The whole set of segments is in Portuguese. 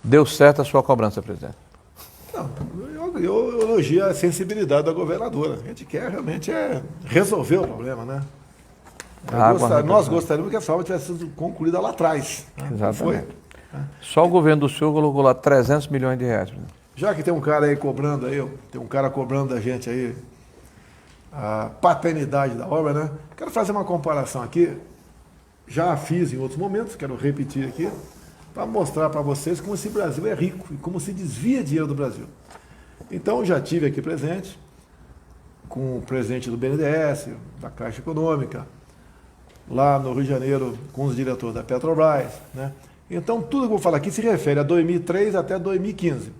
Deu certo a sua cobrança, presidente? Não, eu elogio a sensibilidade da governadora. A gente quer realmente resolver o problema, né? Nós gostaríamos que essa obra tivesse sido concluída lá atrás. Né? Exatamente. Só o governo do senhor colocou lá 300 milhões de reais. Já que tem um cara aí cobrando aí, tem um cara cobrando da gente aí a paternidade da obra, né? Quero fazer uma comparação aqui. Já fiz em outros momentos, quero repetir aqui, para mostrar para vocês como esse Brasil é rico e como se desvia dinheiro do Brasil. Então, já tive aqui presente com o presidente do BNDES, da Caixa Econômica, lá no Rio de Janeiro com os diretores da Petrobras, né? Então, tudo que eu vou falar aqui se refere a 2003 até 2015,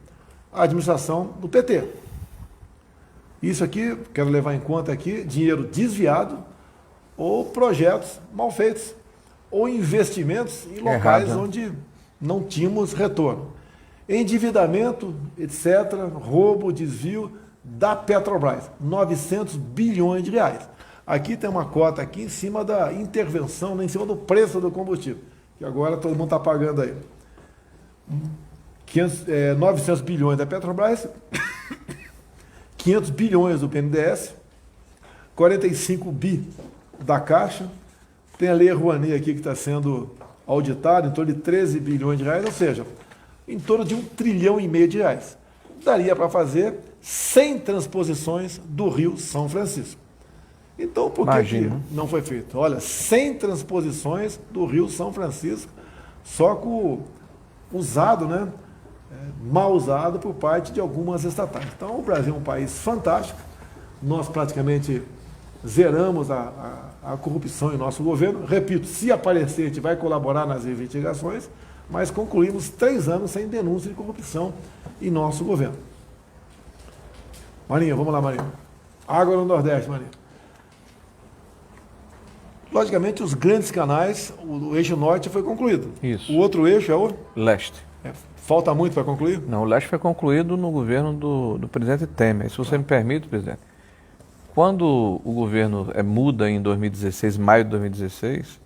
a administração do PT. Isso aqui, quero levar em conta aqui, dinheiro desviado ou projetos mal feitos, ou investimentos em locais onde não tínhamos retorno. Endividamento, etc., roubo, desvio da Petrobras, 900 bilhões de reais. Aqui tem uma cota aqui em cima da intervenção, em cima do preço do combustível, que agora todo mundo está pagando aí. 900 bilhões da Petrobras, 500 bilhões do BNDES, 45 bi da Caixa, tem a Lei Rouanet aqui que está sendo auditada, em torno de 13 bilhões de reais, ou seja, em torno de 1,5 trilhão de reais. Daria para fazer 100 transposições do Rio São Francisco. Então, por que não foi feito? Olha, 100 transposições do Rio São Francisco, só com usado, né? Mal usado por parte de algumas estatais. Então, o Brasil é um país fantástico, nós praticamente zeramos a corrupção em nosso governo. Repito, se aparecer, a gente vai colaborar nas investigações, mas concluímos 3 anos sem denúncia de corrupção em nosso governo. Marinha, vamos lá, Marinha. Água no Nordeste, Marinha. Logicamente, os grandes canais, o eixo norte foi concluído. Isso. O outro eixo é o? Leste. Falta muito para concluir? Não, o leste foi concluído no governo do presidente Temer. Se você me permite, presidente, quando o governo muda em 2016, maio de 2016,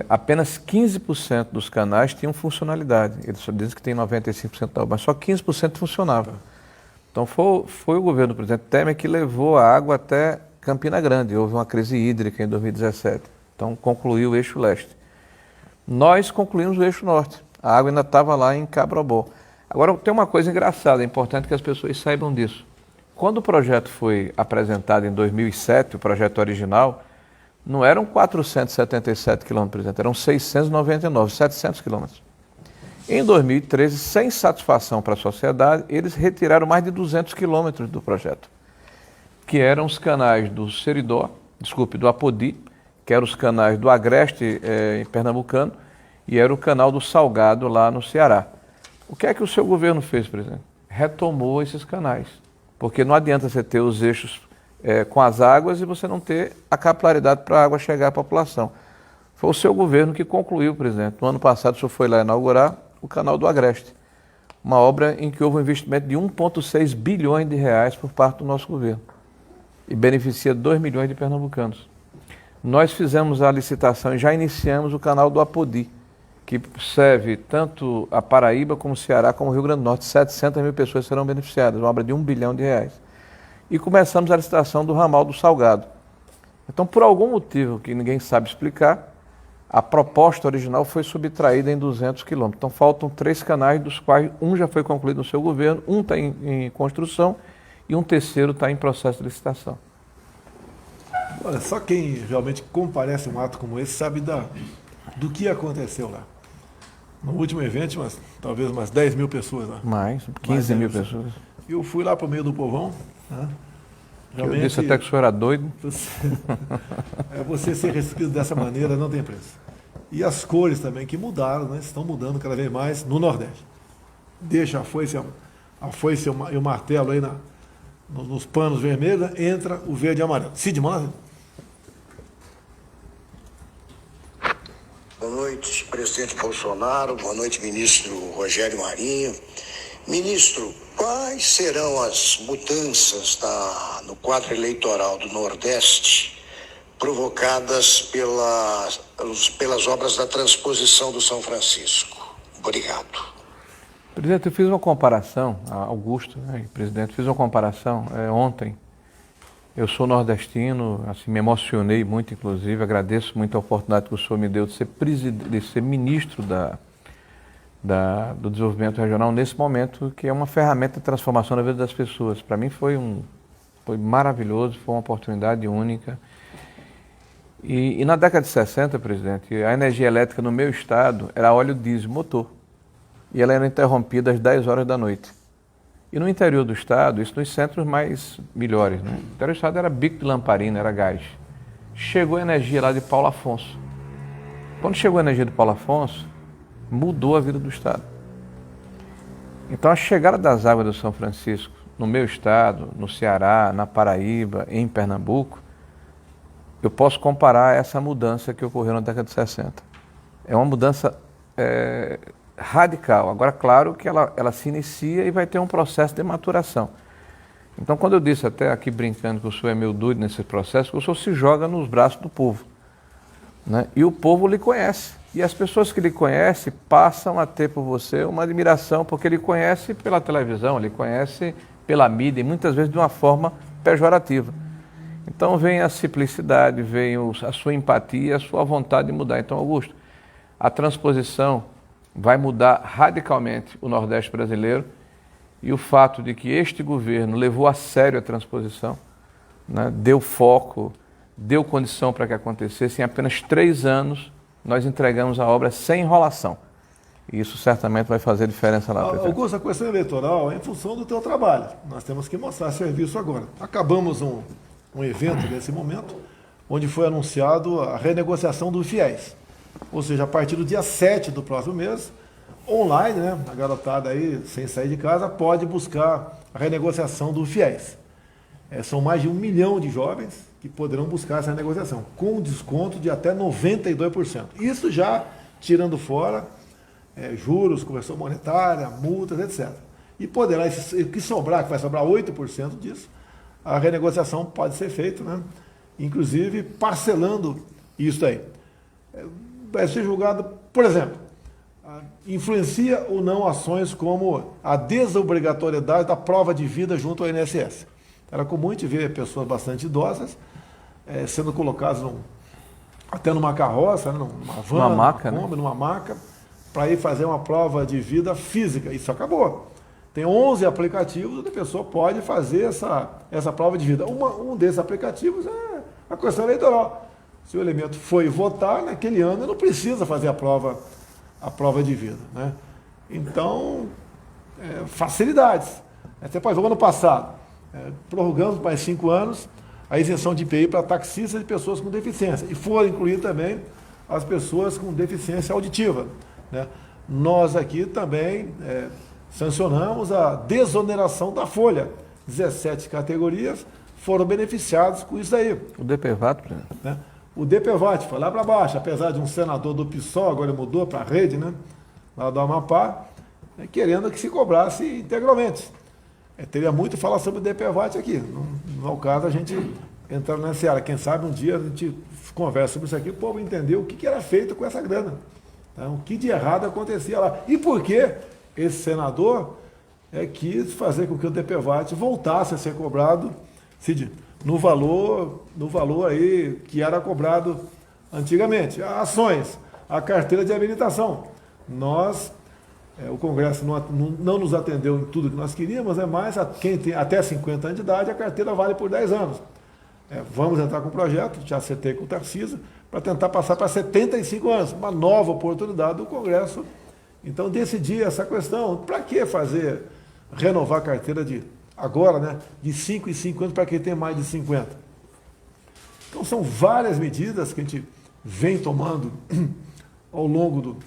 apenas 15% dos canais tinham funcionalidade. Eles só dizem que tem 95% da obra, mas só 15% funcionava. Então foi o governo do presidente Temer que levou a água até Campina Grande. Houve uma crise hídrica em 2017. Então concluiu o eixo leste. Nós concluímos o eixo norte. A água ainda estava lá em Cabrobó. Agora tem uma coisa engraçada, é importante que as pessoas saibam disso. Quando o projeto foi apresentado em 2007, o projeto original, não eram 477 quilômetros, presidente, eram 699, 700 quilômetros. Em 2013, sem satisfação para a sociedade, eles retiraram mais de 200 quilômetros do projeto, que eram os canais do Apodi, que eram os canais do Agreste em Pernambucano, e era o canal do Salgado lá no Ceará. O que é que o seu governo fez, presidente? Retomou esses canais, porque não adianta você ter os eixos com as águas e você não ter a capilaridade para a água chegar à população. Foi o seu governo que concluiu, presidente. No ano passado, o senhor foi lá inaugurar o canal do Agreste, uma obra em que houve um investimento de 1,6 bilhões de reais por parte do nosso governo e beneficia 2 milhões de pernambucanos. Nós fizemos a licitação e já iniciamos o canal do Apodi, que serve tanto a Paraíba como o Ceará como o Rio Grande do Norte. 700 mil pessoas serão beneficiadas, uma obra de 1 bilhão de reais. E começamos a licitação do ramal do Salgado. Então, por algum motivo que ninguém sabe explicar, a proposta original foi subtraída em 200 quilômetros. Então, faltam 3 canais, dos quais um já foi concluído no seu governo, um está em construção e um terceiro está em processo de licitação. Olha, só quem realmente comparece a um ato como esse sabe do que aconteceu lá. No último evento, talvez umas 10 mil pessoas lá. Mais, 15 mil pessoas. Eu fui lá para o meio do povão. Né? Realmente, eu disse até que o senhor era doido. Você ser recebido dessa maneira não tem preço. E as cores também que mudaram, né? Estão mudando cada vez mais no Nordeste. Deixa a foice e o martelo aí nos panos vermelhos, né? Entra o verde e amarelo. Cid, manda. Boa noite, presidente Bolsonaro. Boa noite, ministro Rogério Marinho. Ministro, quais serão as mudanças no quadro eleitoral do Nordeste provocadas pelas obras da transposição do São Francisco? Obrigado. Presidente, eu fiz uma comparação, Augusto, né, presidente, fiz uma comparação ontem. Eu sou nordestino, assim, me emocionei muito, inclusive, agradeço muito a oportunidade que o senhor me deu de ser ministro do desenvolvimento regional nesse momento, que é uma ferramenta de transformação na vida das pessoas. Para mim foi maravilhoso, foi uma oportunidade única. E na década de 60, presidente, a energia elétrica no meu estado era óleo diesel motor. E ela era interrompida às 10 horas da noite. E no interior do estado, isso nos centros mais melhores, né? O interior do estado era bico de lamparina, era gás. Chegou a energia lá de Paulo Afonso. Quando chegou a energia de Paulo Afonso, mudou a vida do estado. Então a chegada das águas do São Francisco, no meu estado, no Ceará, na Paraíba, em Pernambuco, eu posso comparar essa mudança que ocorreu na década de 60. É uma mudança radical. Agora, claro que ela se inicia e vai ter um processo de maturação. Então, quando eu disse até aqui brincando que o senhor é meio doido nesse processo, que o senhor se joga nos braços do povo, né? E o povo lhe conhece. E as pessoas que lhe conhecem passam a ter por você uma admiração, porque ele conhece pela televisão, ele conhece pela mídia, e muitas vezes de uma forma pejorativa. Então vem a simplicidade, vem a sua empatia, a sua vontade de mudar. Então, Augusto, a transposição vai mudar radicalmente o Nordeste brasileiro, e o fato de que este governo levou a sério a transposição, né, deu foco, deu condição para que acontecesse. Em apenas 3 anos, nós entregamos a obra sem enrolação. E isso certamente vai fazer diferença lá. Augusto, a questão eleitoral é em função do teu trabalho. Nós temos que mostrar serviço agora. Acabamos um evento nesse momento, onde foi anunciado a renegociação do FIES. Ou seja, a partir do dia 7 do próximo mês, online, né, a garotada aí, sem sair de casa, pode buscar a renegociação do FIES. São mais de 1 milhão de jovens que poderão buscar essa renegociação, com desconto de até 92%. Isso já tirando fora juros, correção monetária, multas, etc. E poderá, o que sobrar, que vai sobrar 8% disso, a renegociação pode ser feita, né, inclusive parcelando isso aí. Vai ser julgado, por exemplo, influencia ou não ações como a desobrigatoriedade da prova de vida junto ao INSS. Era comum a gente ver pessoas bastante idosas sendo colocadas até numa carroça, né, numa van, numa maca, numa maca, para ir fazer uma prova de vida física. Isso acabou. Tem 11 aplicativos onde a pessoa pode fazer essa prova de vida. Um desses aplicativos é a questão eleitoral. Se o elemento foi votar naquele ano, não precisa fazer a prova de vida, né? Então, facilidades. Você pode ver, ano passado, prorrogamos mais 5 anos a isenção de IPI para taxistas e pessoas com deficiência. E foram incluir também as pessoas com deficiência auditiva, né? Nós aqui também sancionamos a desoneração da folha. 17 categorias foram beneficiadas com isso aí. O DPVAT, né? O DPVAT foi lá para baixo, apesar de um senador do PSOL, agora mudou para a rede, né, lá do Amapá, querendo que se cobrasse integralmente. Teria muito a falar sobre o DPVAT aqui. Não é o caso a gente entrar nessa área. Quem sabe um dia a gente conversa sobre isso aqui, o povo entendeu o que era feito com essa grana. Então, o que de errado acontecia lá. E por que esse senador quis fazer com que o DPVAT voltasse a ser cobrado, Cid, no valor aí que era cobrado antigamente. Ações, a carteira de habilitação. O Congresso não nos atendeu em tudo que nós queríamos, mas quem tem até 50 anos de idade, a carteira vale por 10 anos. Vamos entrar com o projeto, já acertei com o Tarcísio, para tentar passar para 75 anos, uma nova oportunidade do Congresso. Então, decidir essa questão, para que renovar a carteira agora, né, de 5 em 5 anos para quem tem mais de 50. Então são várias medidas que a gente vem tomando ao longo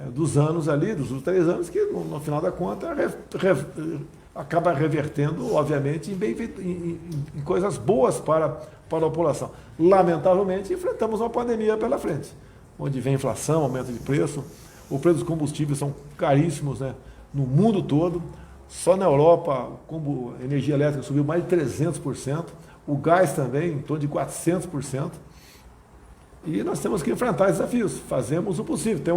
dos anos ali, dos últimos 3 anos, que no final da conta acaba revertendo, obviamente, em coisas boas para a população. Lamentavelmente, enfrentamos uma pandemia pela frente, onde vem inflação, aumento de preço, o preço dos combustíveis são caríssimos, né, no mundo todo. Só na Europa, como a energia elétrica subiu mais de 300%, o gás também em torno de 400%. E nós temos que enfrentar desafios, fazemos o possível. Tem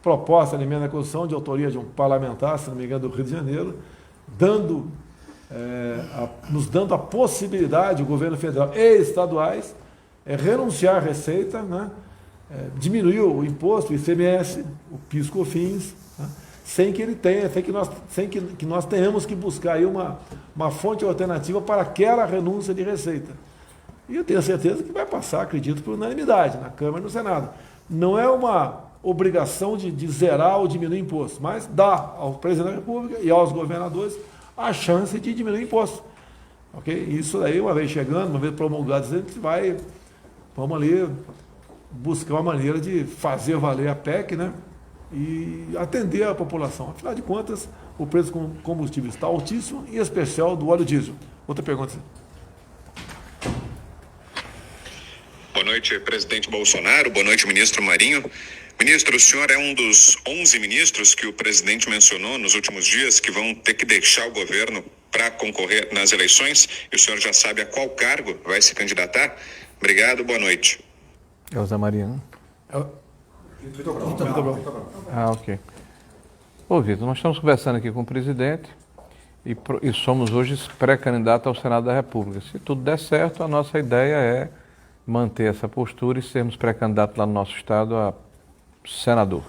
proposta de emenda à Constituição de autoria de um parlamentar, se não me engano, do Rio de Janeiro, nos dando a possibilidade, o governo federal e estaduais, renunciar à receita, né, diminuir o imposto, o ICMS, o PIS/COFINS, né, sem que ele tenha, sem que nós tenhamos que buscar aí uma fonte alternativa para aquela renúncia de receita. E eu tenho certeza que vai passar, acredito, por unanimidade, na Câmara e no Senado. Não é uma obrigação de zerar ou diminuir imposto, mas dá ao presidente da República e aos governadores a chance de diminuir imposto. Okay? Isso aí, uma vez chegando, uma vez promulgado, a gente vamos ali buscar uma maneira de fazer valer a PEC, né? E atender a população. Afinal de contas, o preço do combustível está altíssimo, em especial do óleo diesel. Outra pergunta. Boa noite, presidente Bolsonaro. Boa noite, ministro Marinho. Ministro, o senhor é um dos 11 ministros que o presidente mencionou nos últimos dias que vão ter que deixar o governo para concorrer nas eleições. E o senhor já sabe a qual cargo vai se candidatar? Obrigado, boa noite. É o Zé Maria, né? Vitor Brown. Ah, ok. Ô, Vitor, nós estamos conversando aqui com o presidente e somos hoje pré-candidato ao Senado da República. Se tudo der certo, a nossa ideia é manter essa postura e sermos pré-candidatos lá no nosso estado a senador.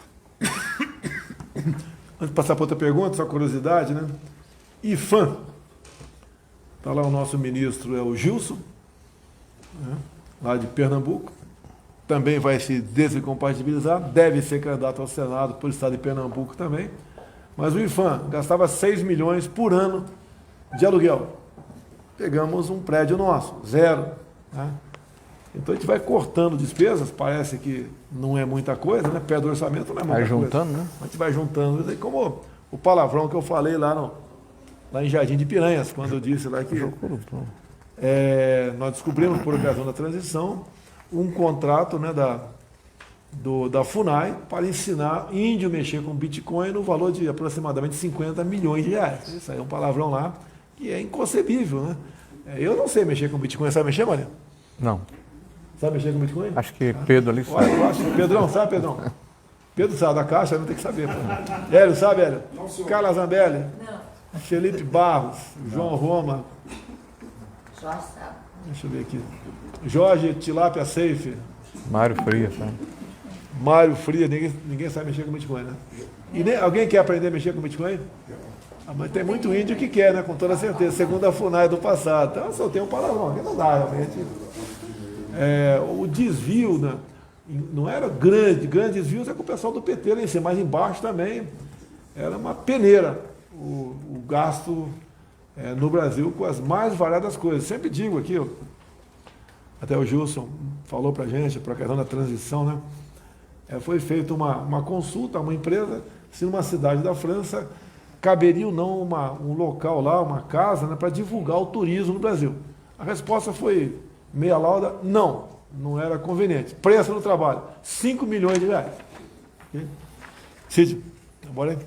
Antes de passar para outra pergunta, só curiosidade, né? IFAM. Está lá o nosso ministro, é o Gilson, né? Lá de Pernambuco. Também vai se desincompatibilizar, deve ser candidato ao Senado por estado de Pernambuco também. Mas o IFAM gastava 6 milhões por ano de aluguel. Pegamos um prédio nosso, 0. Né? Então a gente vai cortando despesas, parece que não é muita coisa, né? Perto do orçamento não é muita coisa. Vai juntando, né? A gente vai juntando, como o palavrão que eu falei lá em Jardim de Piranhas, quando eu disse lá que nós descobrimos, por ocasião da transição, um contrato, né, da FUNAI para ensinar índio a mexer com Bitcoin no valor de aproximadamente 50 milhões de reais. Isso aí é um palavrão lá que é inconcebível, né? Eu não sei mexer com Bitcoin. Sabe mexer, Maria? Não. Sabe mexer com Bitcoin? Acho que Pedro ali sabe. Olha, eu acho que Pedrão, sabe, Pedrão? Pedro sabe da Caixa, não tem que saber. Pô. Hélio, sabe, Hélio? Carla Zambelli? Não. Felipe Barros, João Roma. Jorge sabe. Deixa eu ver aqui. Jorge Tilápia Seife. Mário Frias, sabe? Mário Frias, ninguém sabe mexer com Bitcoin, né? E alguém quer aprender a mexer com Bitcoin? Ah, mas tem muito índio que quer, né? Com toda certeza, segundo a FUNAI do passado. Então, só tem um palavrão, que não dá, realmente. O desvio, né? Não era grande desvio, é com o pessoal do PT lá em cima, mas embaixo também era uma peneira o gasto no Brasil com as mais variadas coisas. Sempre digo aqui, até o Gilson falou para a gente, para a questão da transição, né? Foi feita uma consulta a uma empresa se numa cidade da França caberia ou não um local lá, uma casa, né, para divulgar o turismo no Brasil. A resposta foi meia lauda, não era conveniente. Preço no trabalho, 5 milhões de reais. Okay? Cid, bora aí.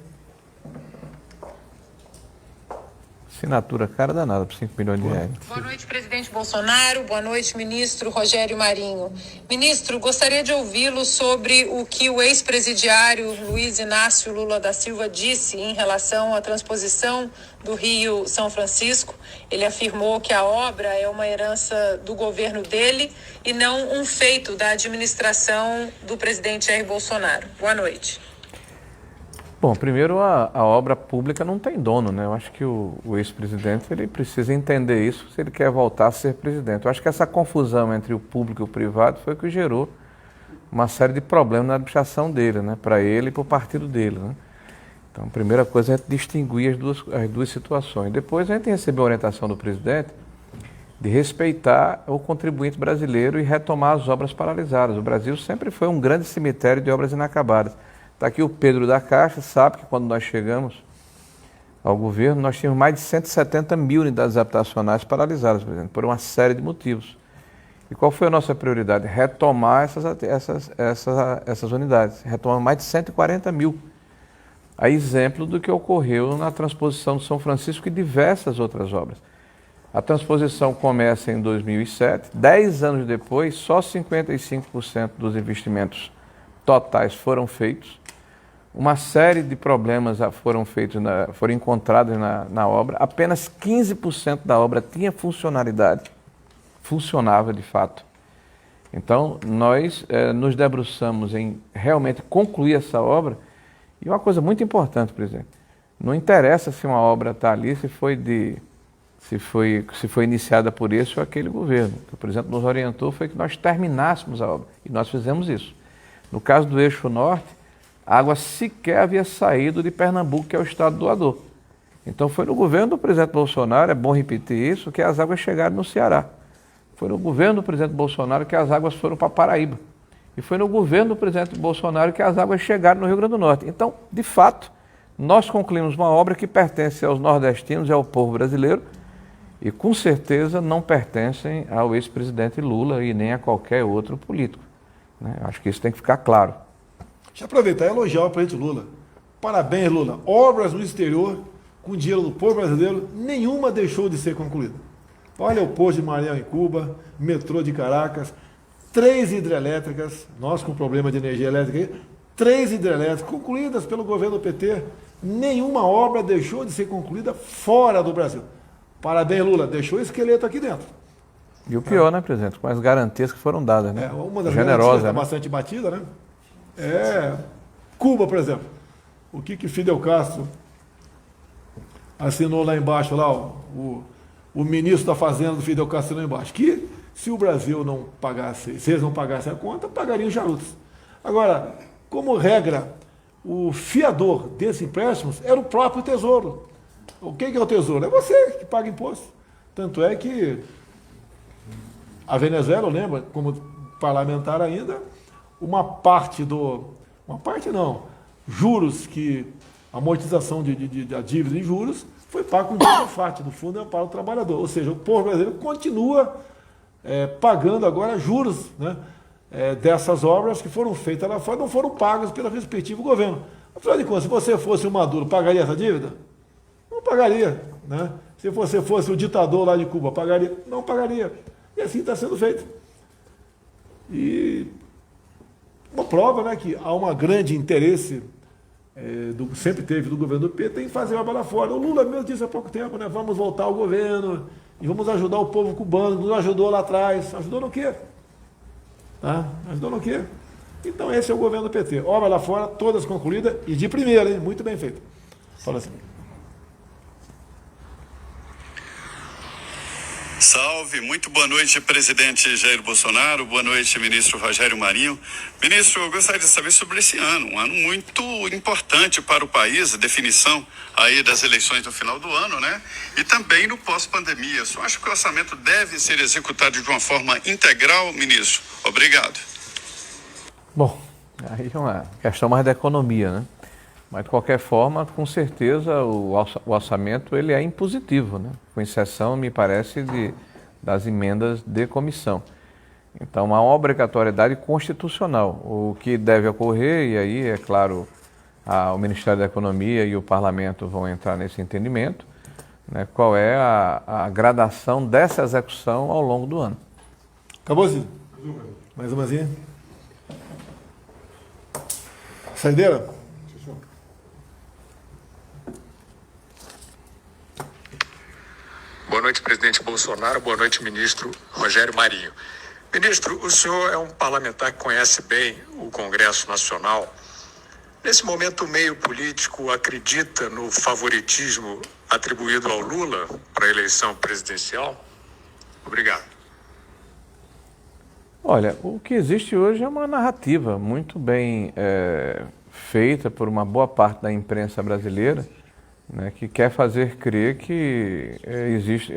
Assinatura cara danada por 5 milhões de reais. Boa noite, presidente Bolsonaro. Boa noite, ministro Rogério Marinho. Ministro, gostaria de ouvi-lo sobre o que o ex-presidiário Luiz Inácio Lula da Silva disse em relação à transposição do Rio São Francisco. Ele afirmou que a obra é uma herança do governo dele e não um feito da administração do presidente Jair Bolsonaro. Boa noite. Bom, primeiro a obra pública não tem dono, né? Eu acho que o ex-presidente ele precisa entender isso se ele quer voltar a ser presidente. Eu acho que essa confusão entre o público e o privado foi o que gerou uma série de problemas na administração dele, né? Para ele e para o partido dele, né? Então, a primeira coisa é distinguir as duas situações. Depois a gente recebeu a orientação do presidente de respeitar o contribuinte brasileiro e retomar as obras paralisadas. O Brasil sempre foi um grande cemitério de obras inacabadas. Está aqui o Pedro da Caixa, sabe que quando nós chegamos ao governo, nós tínhamos mais de 170 mil unidades habitacionais paralisadas, presidente, por uma série de motivos. E qual foi a nossa prioridade? Retomar essas unidades. Retomamos mais de 140 mil. A exemplo do que ocorreu na transposição de São Francisco e diversas outras obras. A transposição começa em 2007, 10 anos depois, só 55% dos investimentos totais foram feitos. uma série de problemas foram encontrados na obra, apenas 15% da obra tinha funcionalidade, funcionava de fato. Então, nós nos debruçamos em realmente concluir essa obra, e uma coisa muito importante, presidente, não interessa se uma obra está ali, se foi iniciada por esse ou aquele governo. O que o presidente nos orientou foi que nós terminássemos a obra, e nós fizemos isso. No caso do Eixo Norte, a água sequer havia saído de Pernambuco, que é o estado doador. Então foi no governo do presidente Bolsonaro, é bom repetir isso, que as águas chegaram no Ceará. Foi no governo do presidente Bolsonaro que as águas foram para Paraíba. E foi no governo do presidente Bolsonaro que as águas chegaram no Rio Grande do Norte. Então, de fato, nós concluímos uma obra que pertence aos nordestinos e ao povo brasileiro, e com certeza não pertencem ao ex-presidente Lula e nem a qualquer outro político, né? Acho que isso tem que ficar claro. Deixa eu aproveitar e elogiar o presidente Lula. Parabéns, Lula. Obras no exterior, com dinheiro do povo brasileiro, nenhuma deixou de ser concluída. Olha o posto de Maranhão em Cuba, metrô de Caracas, 3 hidrelétricas, nós com problema de energia elétrica, 3 hidrelétricas concluídas pelo governo do PT. Nenhuma obra deixou de ser concluída fora do Brasil. Parabéns, Lula. Deixou o esqueleto aqui dentro. E o pior, né, presidente? Com as garantias que foram dadas, né? Uma das generosas, garantias está né? bastante batida, né? Cuba, por exemplo. O que Fidel Castro assinou lá embaixo, lá, o ministro da Fazenda do Fidel Castro lá embaixo, que se o Brasil não pagasse, se eles não pagassem a conta, pagariam os charutos. Agora, como regra, o fiador desses empréstimos era o próprio Tesouro. O que é o Tesouro? É você que paga imposto. Tanto é que a Venezuela, lembra, como parlamentar ainda, juros que, amortização da dívida de juros foi pago com dinheiro FAT, do Fundo de Amparo ao Trabalhador. Ou seja, o povo brasileiro continua pagando agora juros, né, dessas obras que foram feitas lá fora, não foram pagas pelo respectivo governo. Afinal de contas, se você fosse o Maduro, pagaria essa dívida? Não pagaria, né? Se você fosse o ditador lá de Cuba, pagaria? Não pagaria. E assim está sendo feito. E uma prova, né, que há um grande interesse, sempre teve do governo do PT, em fazer obra lá fora. O Lula mesmo disse há pouco tempo, né, vamos voltar ao governo e vamos ajudar o povo cubano, nos ajudou lá atrás. Ajudou no quê? Tá? Ajudou no quê? Então esse é o governo do PT. Obra lá fora, todas concluídas e de primeira, hein? Muito bem feito. Fala assim. Salve, muito boa noite, presidente Jair Bolsonaro, boa noite, ministro Rogério Marinho. Ministro, eu gostaria de saber sobre esse ano, um ano muito importante para o país, a definição aí das eleições no final do ano, né? E também no pós-pandemia. Eu só acho que o orçamento deve ser executado de uma forma integral, ministro. Obrigado. Bom, aí é uma questão mais da economia, né? Mas, de qualquer forma, com certeza, o orçamento ele é impositivo, né? Com exceção, me parece, das emendas de comissão. Então, uma obrigatoriedade constitucional. O que deve ocorrer, e aí, é claro, o Ministério da Economia e o Parlamento vão entrar nesse entendimento, né? Qual é a gradação dessa execução ao longo do ano. Acabou, Cid? Mais umazinha? Saideira? Boa noite, presidente Bolsonaro. Boa noite, ministro Rogério Marinho. Ministro, o senhor é um parlamentar que conhece bem o Congresso Nacional. Nesse momento, o meio político acredita no favoritismo atribuído ao Lula para a eleição presidencial? Obrigado. Olha, o que existe hoje é uma narrativa muito bem feita por uma boa parte da imprensa brasileira, né, que quer fazer crer que existe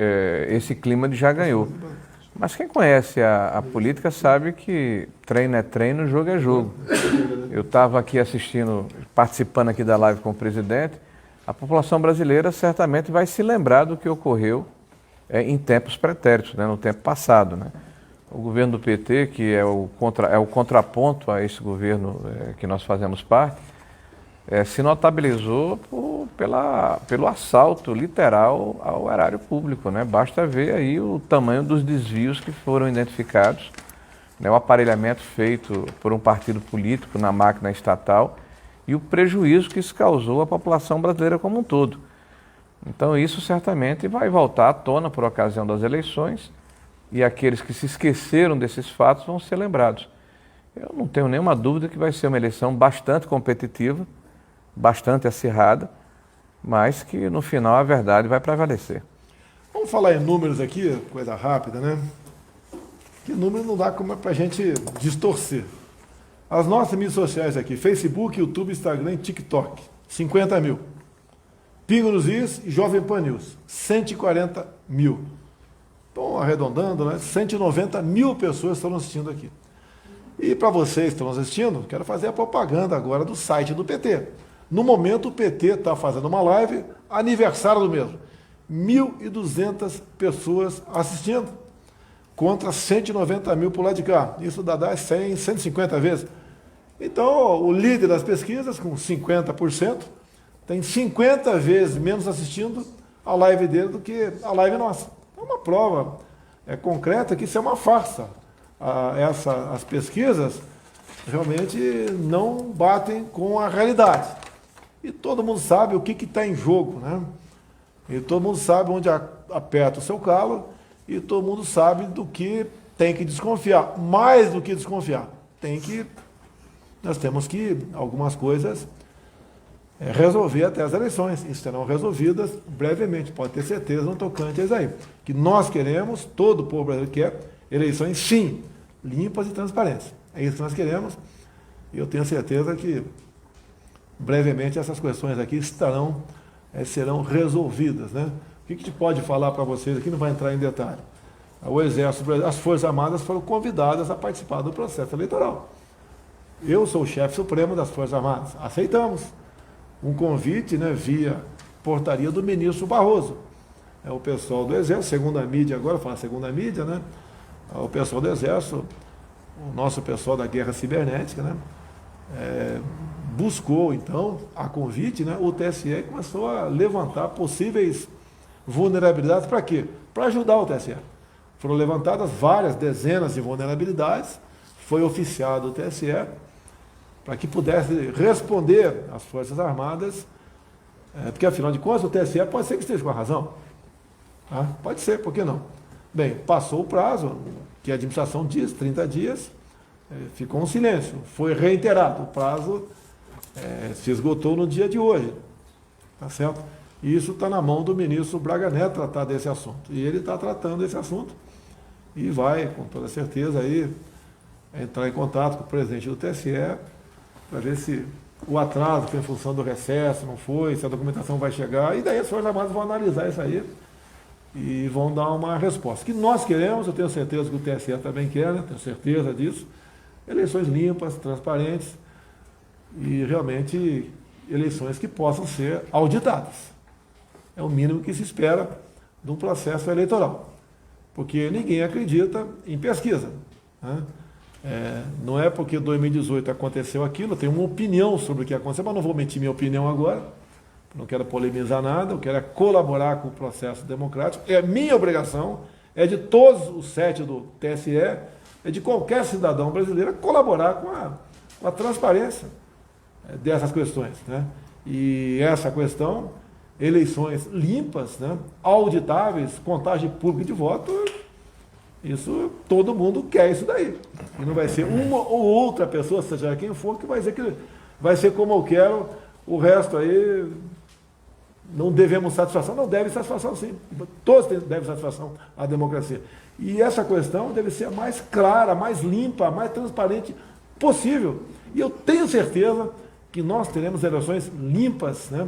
esse clima de já ganhou. Mas quem conhece a política sabe que treino é treino, jogo é jogo. Eu estava aqui participando aqui da live com o presidente. A população brasileira certamente vai se lembrar do que ocorreu em tempos pretéritos, né, no tempo passado, né? O governo do PT, que é o contraponto a esse governo que nós fazemos parte, se notabilizou pelo assalto literal ao erário público, né? Basta ver aí o tamanho dos desvios que foram identificados, né? O aparelhamento feito por um partido político na máquina estatal, e o prejuízo que isso causou à população brasileira como um todo. Então isso certamente vai voltar à tona por ocasião das eleições e aqueles que se esqueceram desses fatos vão ser lembrados. Eu não tenho nenhuma dúvida que vai ser uma eleição bastante competitiva, bastante acirrada, mas que no final a verdade vai prevalecer. Vamos falar em números aqui, coisa rápida, né? Que número não dá como é pra gente distorcer. As nossas mídias sociais aqui, Facebook, YouTube, Instagram e TikTok, 50 mil. Pingo nos Is e Jovem Pan News, 140 mil. Então, arredondando, né? 190 mil pessoas estão assistindo aqui. E para vocês que estão assistindo, quero fazer a propaganda agora do site do PT. No momento, o PT está fazendo uma live, aniversário do mesmo. 1.200 pessoas assistindo, contra 190 mil por lado de cá. Isso dá 100, 150 vezes. Então, o líder das pesquisas, com 50%, tem 50 vezes menos assistindo a live dele do que a live nossa. É uma prova concreta que isso é uma farsa. As pesquisas realmente não batem com a realidade. E todo mundo sabe o que está em jogo, né? E todo mundo sabe onde aperta o seu calo e todo mundo sabe do que tem que desconfiar. Mais do que desconfiar, nós temos que algumas coisas resolver até as eleições. Isso serão resolvidas brevemente, pode ter certeza, no tocante a isso aí. Que nós queremos, todo o povo brasileiro quer, eleições, sim, limpas e transparentes. É isso que nós queremos. E eu tenho certeza que brevemente essas questões aqui serão resolvidas, né? O que a gente pode falar para vocês aqui, não vai entrar em detalhe. O Exército, as Forças Armadas foram convidadas a participar do processo eleitoral. Eu sou o chefe supremo das Forças Armadas. Aceitamos um convite, né, via portaria do ministro Barroso. O pessoal do Exército, segundo a mídia agora, fala segundo a mídia, né? O pessoal do Exército, o nosso pessoal da guerra cibernética, né? Buscou, então, a convite, né? O TSE começou a levantar possíveis vulnerabilidades. Para quê? Para ajudar o TSE. Foram levantadas várias dezenas de vulnerabilidades, foi oficiado o TSE para que pudesse responder às Forças Armadas, porque afinal de contas o TSE pode ser que esteja com a razão. Tá? Pode ser, por que não? Bem, passou o prazo, que a administração diz, 30 dias, ficou um silêncio, foi reiterado, o prazo se esgotou no dia de hoje, tá certo? E isso está na mão do ministro Braga Neto tratar desse assunto, e ele está tratando desse assunto, e vai, com toda certeza, aí, entrar em contato com o presidente do TSE, para ver se o atraso foi em função do recesso, não foi, se a documentação vai chegar, e daí as Forças Armadas vão analisar isso aí e vão dar uma resposta. Que nós queremos, eu tenho certeza que o TSE também quer, né? Tenho certeza disso, eleições limpas, transparentes e realmente eleições que possam ser auditadas. É o mínimo que se espera de um processo eleitoral, porque ninguém acredita em pesquisa, né? Não é porque 2018 aconteceu aquilo, eu tenho uma opinião sobre o que aconteceu, mas não vou mentir minha opinião agora, não quero polemizar nada, eu quero colaborar com o processo democrático, é minha obrigação, é de todos os 7 do TSE, é de qualquer cidadão brasileiro colaborar com a transparência dessas questões, né? E essa questão, eleições limpas, né? Auditáveis, contagem pública de voto, isso, todo mundo quer isso daí. E não vai ser uma ou outra pessoa, seja quem for, que vai dizer que vai ser como eu quero, o resto aí não devemos satisfação. Não, deve satisfação sim. Todos devem satisfação à democracia. E essa questão deve ser a mais clara, a mais limpa, a mais transparente possível. E eu tenho certeza que nós teremos eleições limpas, né?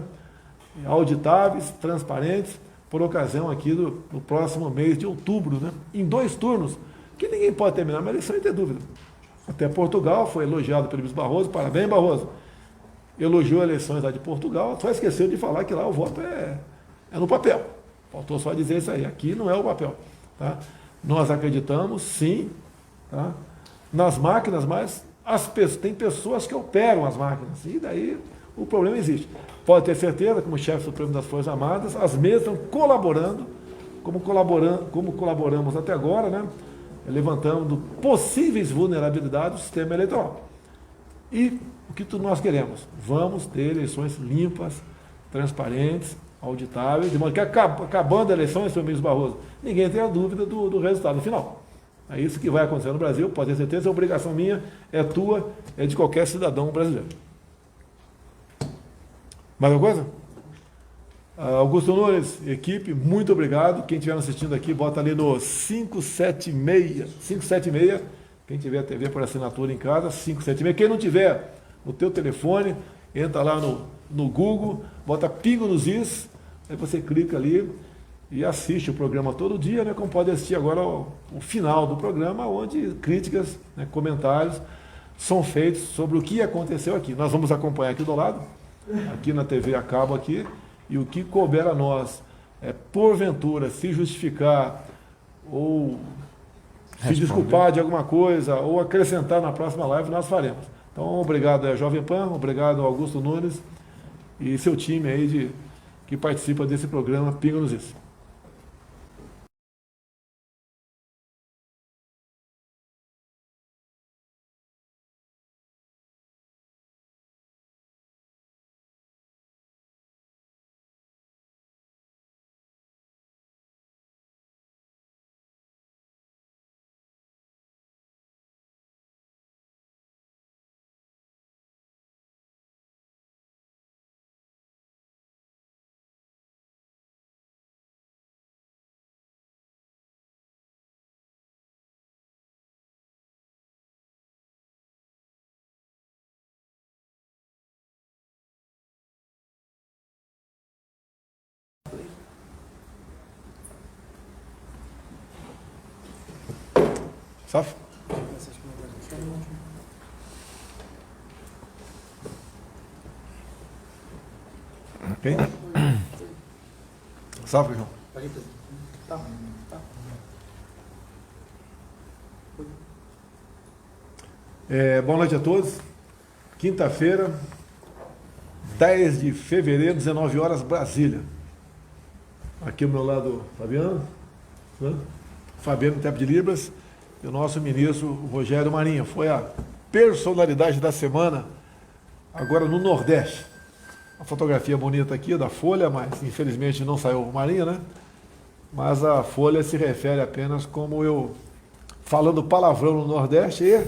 Auditáveis, transparentes, por ocasião aqui do próximo mês de outubro, né? Em 2 turnos, que ninguém pode terminar uma eleição e ter dúvida. Até Portugal foi elogiado pelo ministro Barroso, parabéns Barroso, elogiou eleições lá de Portugal, só esqueceu de falar que lá o voto é no papel, faltou só dizer isso aí, aqui não é o papel, tá? Nós acreditamos, sim, tá? Nas máquinas, mas tem pessoas que operam as máquinas, e daí o problema existe. Pode ter certeza, como chefe supremo das Forças Armadas, as mesmas estão colaborando, como colaboramos até agora, né? Levantando possíveis vulnerabilidades do sistema eleitoral. E o que nós queremos? Vamos ter eleições limpas, transparentes, auditáveis, de modo que acabando a eleição, senhor ministro Barroso, ninguém tenha dúvida do resultado final. É isso que vai acontecer no Brasil, pode ter certeza, é obrigação minha, é tua, é de qualquer cidadão brasileiro. Mais alguma coisa? Augusto Nunes, equipe, muito obrigado. Quem estiver assistindo aqui, bota ali no 576. Quem tiver TV por assinatura em casa, 576. Quem não tiver no teu telefone, entra lá no Google, bota Pingo nos Is, aí você clica ali e assiste o programa todo dia, né? Como pode assistir agora o final do programa, onde críticas, né, comentários são feitos sobre o que aconteceu aqui. Nós vamos acompanhar aqui do lado, aqui na TV a cabo aqui, e o que couber a nós, porventura, se justificar ou se desculpar de alguma coisa ou acrescentar na próxima live, nós faremos. Então, obrigado Jovem Pan, obrigado Augusto Nunes e seu time aí que participa desse programa Pinga nos Is. Saf? Quem? Saf, João. Boa noite a todos. Quinta-feira, 10 de fevereiro, 19 horas, Brasília. Aqui ao meu lado, Fabiano, né? Fabiano, intérprete de Libras, e o nosso ministro Rogério Marinho. Foi a personalidade da semana, agora no Nordeste. A fotografia bonita aqui da Folha, mas infelizmente não saiu o Marinho, né? Mas a Folha se refere apenas como eu falando palavrão no Nordeste e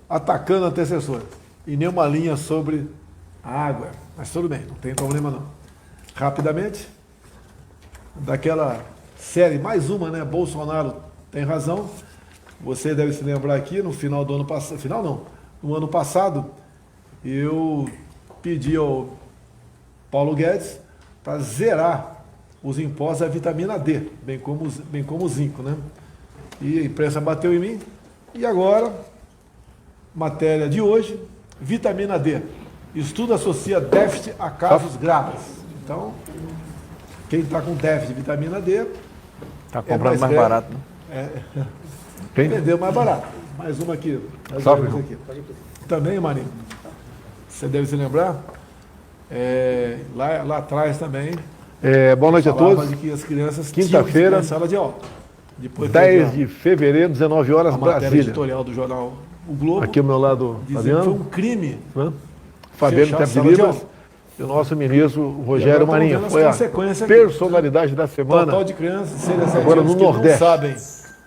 atacando antecessores. E nenhuma linha sobre a água. Mas tudo bem, não tem problema não. Rapidamente, daquela série, mais uma, né? Bolsonaro tem razão. Você deve se lembrar aqui, no final do ano passado, final não, no ano passado, eu pedi ao Paulo Guedes para zerar os impostos à vitamina D, bem como o zinco, né? E a imprensa bateu em mim, e agora, matéria de hoje, vitamina D. Estudo associa déficit a casos graves. Então, quem está com déficit de vitamina D... Está comprando mais barato, né? Vendeu mais barato. Mais uma aqui. Aqui. Também, Marinho, você deve se lembrar, lá atrás também... boa noite a todos. De que as crianças quinta-feira, sala de aula. Depois 10 de fevereiro, 19 horas, Brasília. Editorial do jornal O Globo. Aqui ao meu lado, Fabiano. Foi um crime. Fabiano intérprete de Libras. E o nosso ministro Rogério Marinho. Foi a personalidade da semana. Total de crianças, agora no Nordeste. Sabem.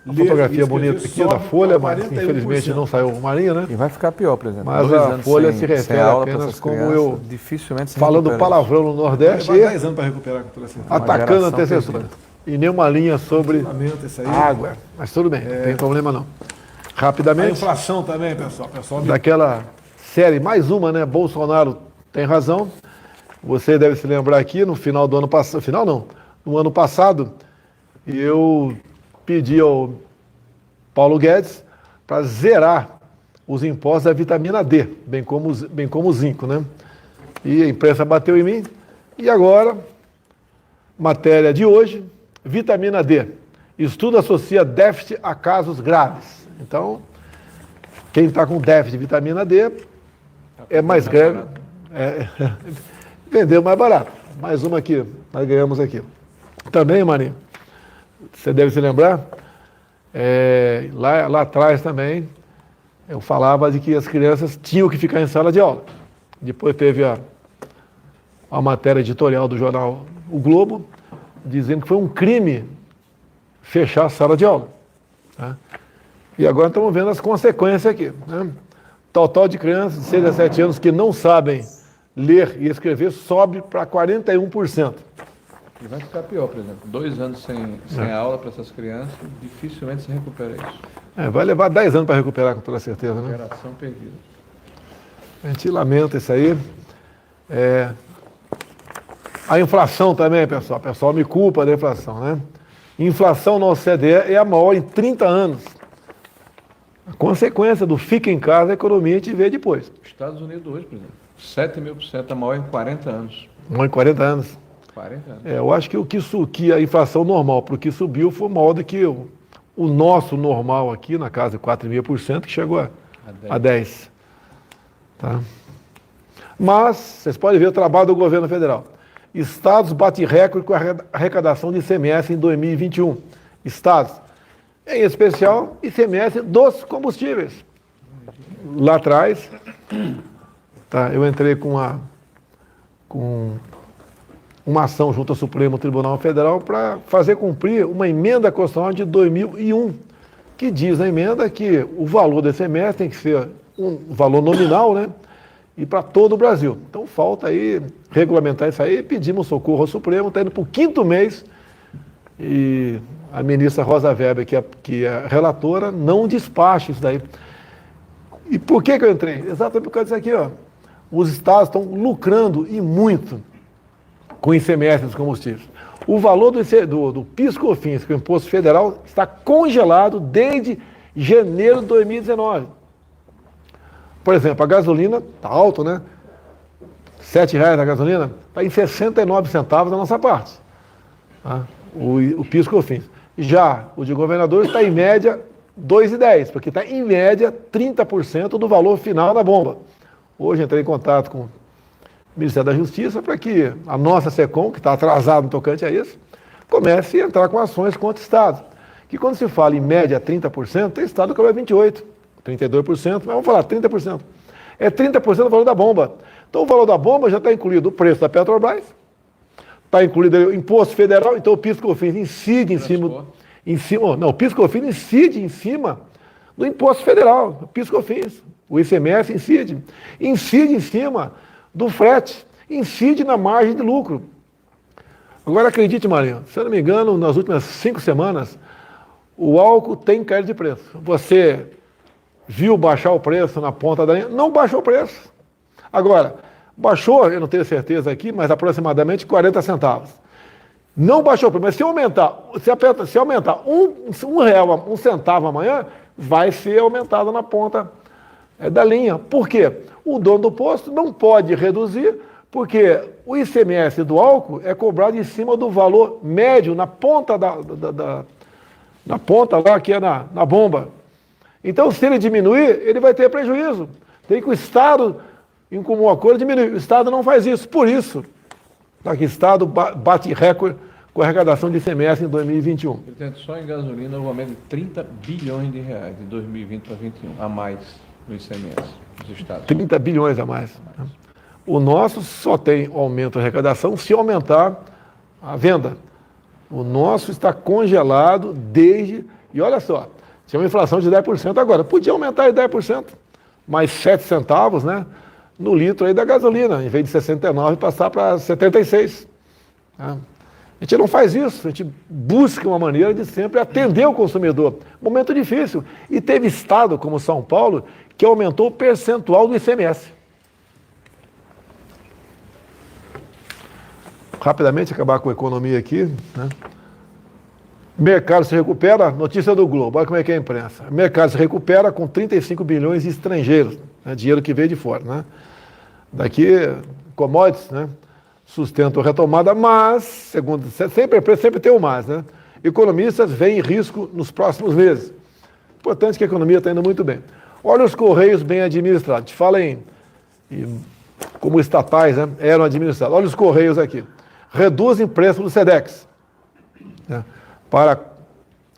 A fotografia bonita aqui da Folha, mas infelizmente não saiu o Marinho, né? E vai ficar pior, presidente. Mas a Folha se refere apenas como eu dificilmente falando palavrão no Nordeste e 10 anos para recuperar a cultura atacando antecessores. E nenhuma linha sobre água. Mas tudo bem, não tem problema não. Rapidamente. A inflação também, pessoal. Daquela série, mais uma, né? Bolsonaro tem razão. Você deve se lembrar aqui, no final do ano passado, final não, no ano passado, eu pedi ao Paulo Guedes para zerar os impostos da vitamina D, bem como o zinco, né? E a imprensa bateu em mim. E agora, matéria de hoje, vitamina D. Estudo associa déficit a casos graves. Então, quem está com déficit de vitamina D é mais grave. Vendeu mais barato. Mais uma aqui, nós ganhamos aqui. Também, Marinho, você deve se lembrar, lá atrás também, eu falava de que as crianças tinham que ficar em sala de aula. Depois teve a matéria editorial do jornal O Globo, dizendo que foi um crime fechar a sala de aula. Né? E agora estamos vendo as consequências aqui. Né? Total de crianças de 6 a 7 anos que não sabem ler e escrever sobe para 41%. E vai ficar pior, por exemplo. 2 anos sem aula para essas crianças, dificilmente se recupera isso. Vai levar 10 anos para recuperar, com toda certeza. Né? Geração perdida. A gente lamenta isso aí. A inflação também, pessoal. O pessoal me culpa da inflação, né? Inflação na OCDE é a maior em 30 anos. A consequência do fica em casa, a economia a gente vê depois. Estados Unidos hoje, por exemplo, 7.000%, a maior em 40 anos. Maior em 40 anos. 40 anos. Eu acho que a inflação normal para o que subiu foi maior do que o nosso normal aqui, na casa de 4,5%, que chegou a 10%. Tá? Mas, vocês podem ver o trabalho do governo federal. Estados batem recorde com a arrecadação de ICMS em 2021. Estados, em especial, ICMS dos combustíveis. Lá atrás, tá, eu entrei com uma ação junto ao Supremo Tribunal Federal para fazer cumprir uma emenda constitucional de 2001, que diz na emenda que o valor do ICMS tem que ser um valor nominal, né? E para todo o Brasil. Então falta aí regulamentar isso aí, pedimos socorro ao Supremo, está indo para o 5º mês e a ministra Rosa Weber, que é relatora, não despacha isso daí. E por que eu entrei? Exatamente por causa disso aqui, ó. Os estados estão lucrando e muito com o ICMS dos combustíveis. O valor do PIS/COFINS, que é o Imposto Federal, está congelado desde janeiro de 2019. Por exemplo, a gasolina está alto, né? R$7 a gasolina, está em 69 centavos da nossa parte. Tá? O PIS/COFINS. Já o de governadores está em média 2,10, porque está em média 30% do valor final da bomba. Hoje entrei em contato com o Ministério da Justiça para que a nossa SECOM, que está atrasada no tocante a isso, comece a entrar com ações contra o Estado. Que quando se fala em média 30%, tem Estado que cobra 28%, 32%, mas vamos falar 30%. É 30% do valor da bomba. Então o valor da bomba já está incluído o preço da Petrobras, está incluído o imposto federal, então o PIS/COFINS incide em cima, não, o PIS/COFINS incide em cima do imposto federal, o PIS/COFINS, o ICMS incide em cima do frete, incide na margem de lucro. Agora acredite, Marinho, se eu não me engano, nas últimas 5 semanas, o álcool tem caído de preço. Você viu baixar o preço na ponta da linha? Não baixou o preço. Agora, baixou, eu não tenho certeza aqui, mas aproximadamente 40 centavos. Não baixou o preço, mas se aumentar R$1, 1 centavo amanhã, vai ser aumentado na ponta da linha. Por quê? O dono do posto não pode reduzir, porque o ICMS do álcool é cobrado em cima do valor médio na ponta na ponta lá, que é na bomba. Então, se ele diminuir, ele vai ter prejuízo. Tem que o Estado, em comum acordo, diminuir. O Estado não faz isso. Por isso, que o Estado bate recorde com a arrecadação de ICMS em 2021. Presidente, só em gasolina houve um aumento de 30 bilhões de reais de 2020 para 2021, a mais no ICMS dos Estados. 30 bilhões a mais. O nosso só tem aumento de arrecadação se aumentar a venda. O nosso está congelado desde... E olha só, tinha uma inflação de 10% agora. Podia aumentar em 10%, mais 7 centavos, né? No litro aí da gasolina, em vez de 69, passar para 76. Tá? A gente não faz isso, a gente busca uma maneira de sempre atender o consumidor. Momento difícil. E teve estado, como São Paulo, que aumentou o percentual do ICMS. Rapidamente, acabar com a economia aqui, né? Mercado se recupera, notícia do Globo, olha como é que é a imprensa. Mercado se recupera com 35 bilhões de estrangeiros, né? Dinheiro que veio de fora, né? Daqui, commodities, né? Sustentam a retomada, mas, segundo, sempre tem o mais, né? Economistas veem risco nos próximos meses. Importante que a economia está indo muito bem. Olha os Correios bem administrados. Fala como estatais, né, eram administrados. Olha os Correios aqui. Reduzem preço do SEDEX, né, para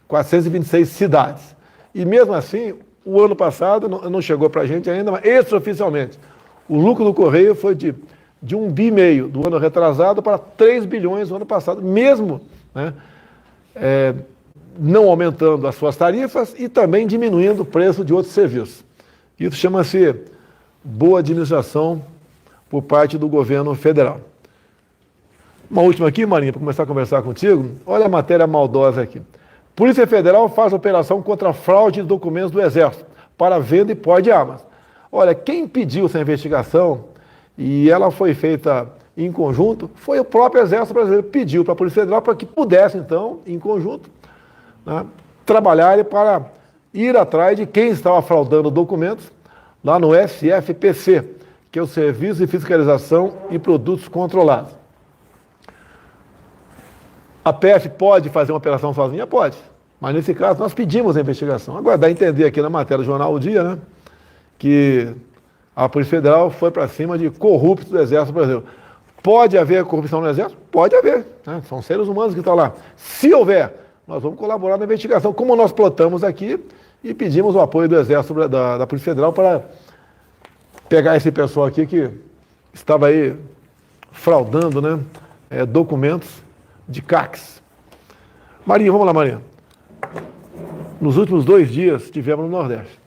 426 cidades. E mesmo assim, o ano passado, não chegou para a gente ainda, mas extraoficialmente, o lucro do Correio foi de 1,5 bi do ano retrasado para 3 bilhões no ano passado, mesmo, né, não aumentando as suas tarifas e também diminuindo o preço de outros serviços. Isso chama-se boa administração por parte do governo federal. Uma última aqui, Marinha, para começar a conversar contigo. Olha a matéria maldosa aqui. Polícia Federal faz operação contra a fraude de documentos do Exército para venda e porte de armas. Olha, quem pediu essa investigação, e ela foi feita em conjunto, foi o próprio Exército Brasileiro, pediu para a Polícia Federal para que pudesse, então, em conjunto, né, trabalhar para ir atrás de quem estava fraudando documentos lá no SFPC, que é o Serviço de Fiscalização e Produtos Controlados. A PF pode fazer uma operação sozinha? Pode. Mas nesse caso nós pedimos a investigação. Agora dá a entender aqui na matéria do Jornal O Dia, né, que a Polícia Federal foi para cima de corruptos do Exército Brasileiro. Pode haver corrupção no Exército? Pode haver. Né? São seres humanos que estão lá. Se houver, nós vamos colaborar na investigação, como nós plotamos aqui e pedimos o apoio do Exército, da Polícia Federal para pegar esse pessoal aqui que estava aí fraudando, né, documentos de CACs. Marinha, vamos lá, Marinha. Nos últimos 2 dias estivemos no Nordeste.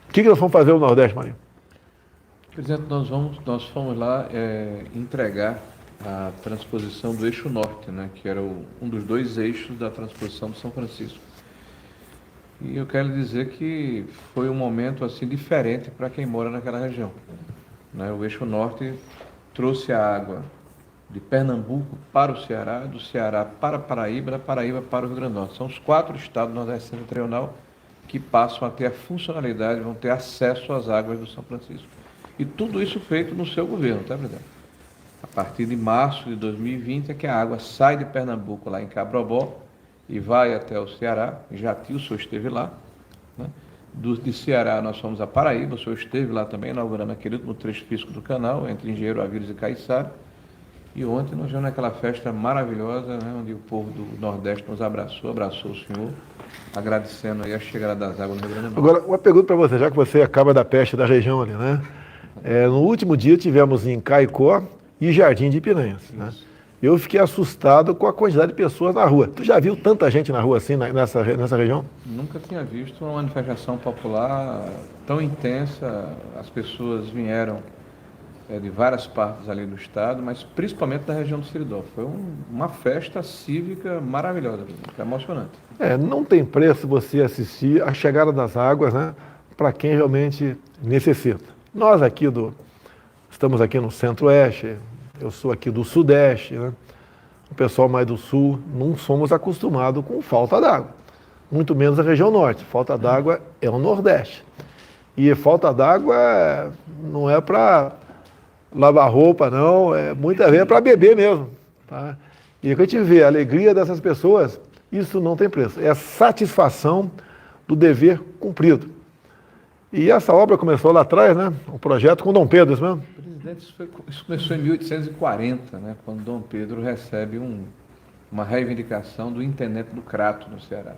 O que nós vamos fazer no Nordeste, Marinha? Presidente, nós fomos lá entregar a transposição do eixo norte, né, que era um dos 2 eixos da transposição do São Francisco. E eu quero dizer que foi um momento assim diferente para quem mora naquela região. Né? O eixo norte trouxe a água de Pernambuco para o Ceará, do Ceará para a Paraíba, da Paraíba para o Rio Grande do Norte. São os 4 estados do Nordeste Setentrional que passam a ter a funcionalidade, vão ter acesso às águas do São Francisco. E tudo isso feito no seu governo, tá, presidente? A partir de março de 2020 é que a água sai de Pernambuco, lá em Cabrobó, e vai até o Ceará. Jati, o senhor esteve lá. Né? De Ceará nós fomos a Paraíba, o senhor esteve lá também, inaugurando aquele último trecho físico do canal, entre Engenheiro Aviles e Caiçara. E ontem nós vimos aquela festa maravilhosa, né, onde o povo do Nordeste nos abraçou o senhor, agradecendo aí a chegada das águas no Rio Grande do Norte. Agora, uma pergunta para você, já que você acaba da peste da região ali, né? No último dia tivemos em Caicó e Jardim de Piranhas, né? Eu fiquei assustado com a quantidade de pessoas na rua. Tu já viu tanta gente na rua assim, nessa região? Nunca tinha visto uma manifestação popular tão intensa. As pessoas vieram de várias partes ali do estado, mas principalmente da região do Seridó. Foi uma festa cívica maravilhosa, emocionante. Não tem preço você assistir a chegada das águas, né, para quem realmente necessita. Nós aqui estamos aqui no Centro-Oeste, eu sou aqui do Sudeste, né? O pessoal mais do Sul não somos acostumados com falta d'água, muito menos a região Norte. Falta d'água é o Nordeste. E falta d'água não é para lavar roupa, não, muitas vezes é para beber mesmo. Tá? E quando a gente vê a alegria dessas pessoas, isso não tem preço. É a satisfação do dever cumprido. E essa obra começou lá atrás, né? Um projeto com Dom Pedro, isso mesmo? Presidente, isso começou em 1840, né? Quando Dom Pedro recebe uma reivindicação do intendente do Crato, no Ceará.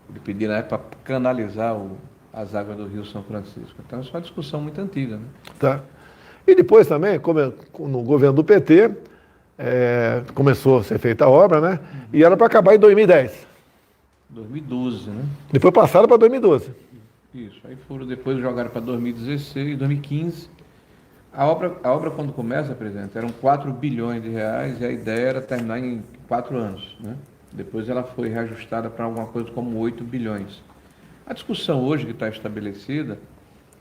Ele pediu na época para canalizar as águas do Rio São Francisco. Então, isso é uma discussão muito antiga, né? Tá. E depois também, como no governo do PT, começou a ser feita a obra, né? E era para acabar em 2010. 2012, né? Depois passaram para 2012. Isso, aí depois jogaram para 2016, 2015. A obra quando começa, presidente, eram 4 bilhões de reais e a ideia era terminar em 4 anos, né? Depois ela foi reajustada para alguma coisa como 8 bilhões. A discussão hoje que está estabelecida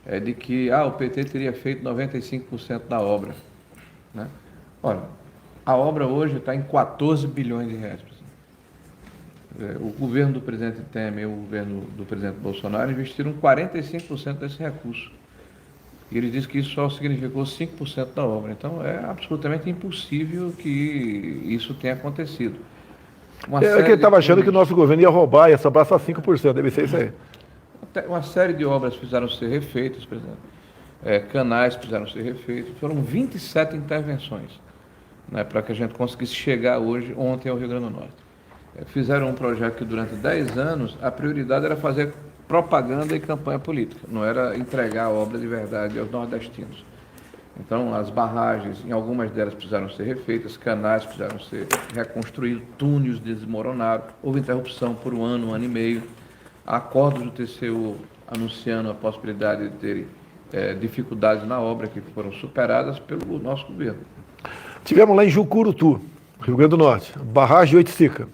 é de que o PT teria feito 95% da obra, né? Olha, a obra hoje está em 14 bilhões de reais, presidente. O governo do presidente Temer e o governo do presidente Bolsonaro investiram 45% desse recurso. E ele disse que isso só significou 5% da obra. Então, é absolutamente impossível que isso tenha acontecido. Que ele estava achando que o nosso governo ia roubar, ia sobrar só 5%, deve ser isso aí. Uma série de obras precisaram ser refeitas, presidente. Canais precisaram ser refeitos. Foram 27 intervenções, né, para que a gente conseguisse chegar ontem ao Rio Grande do Norte. Fizeram um projeto que durante 10 anos a prioridade era fazer propaganda e campanha política, não era entregar a obra de verdade aos nordestinos. Então, as barragens, em algumas delas precisaram ser refeitas, canais precisaram ser reconstruídos, túneis desmoronaram, houve interrupção por um ano e meio, acordos do TCU anunciando a possibilidade de terem dificuldades na obra que foram superadas pelo nosso governo. Tivemos lá em Jucurutu, Rio Grande do Norte, barragem de Oiticica.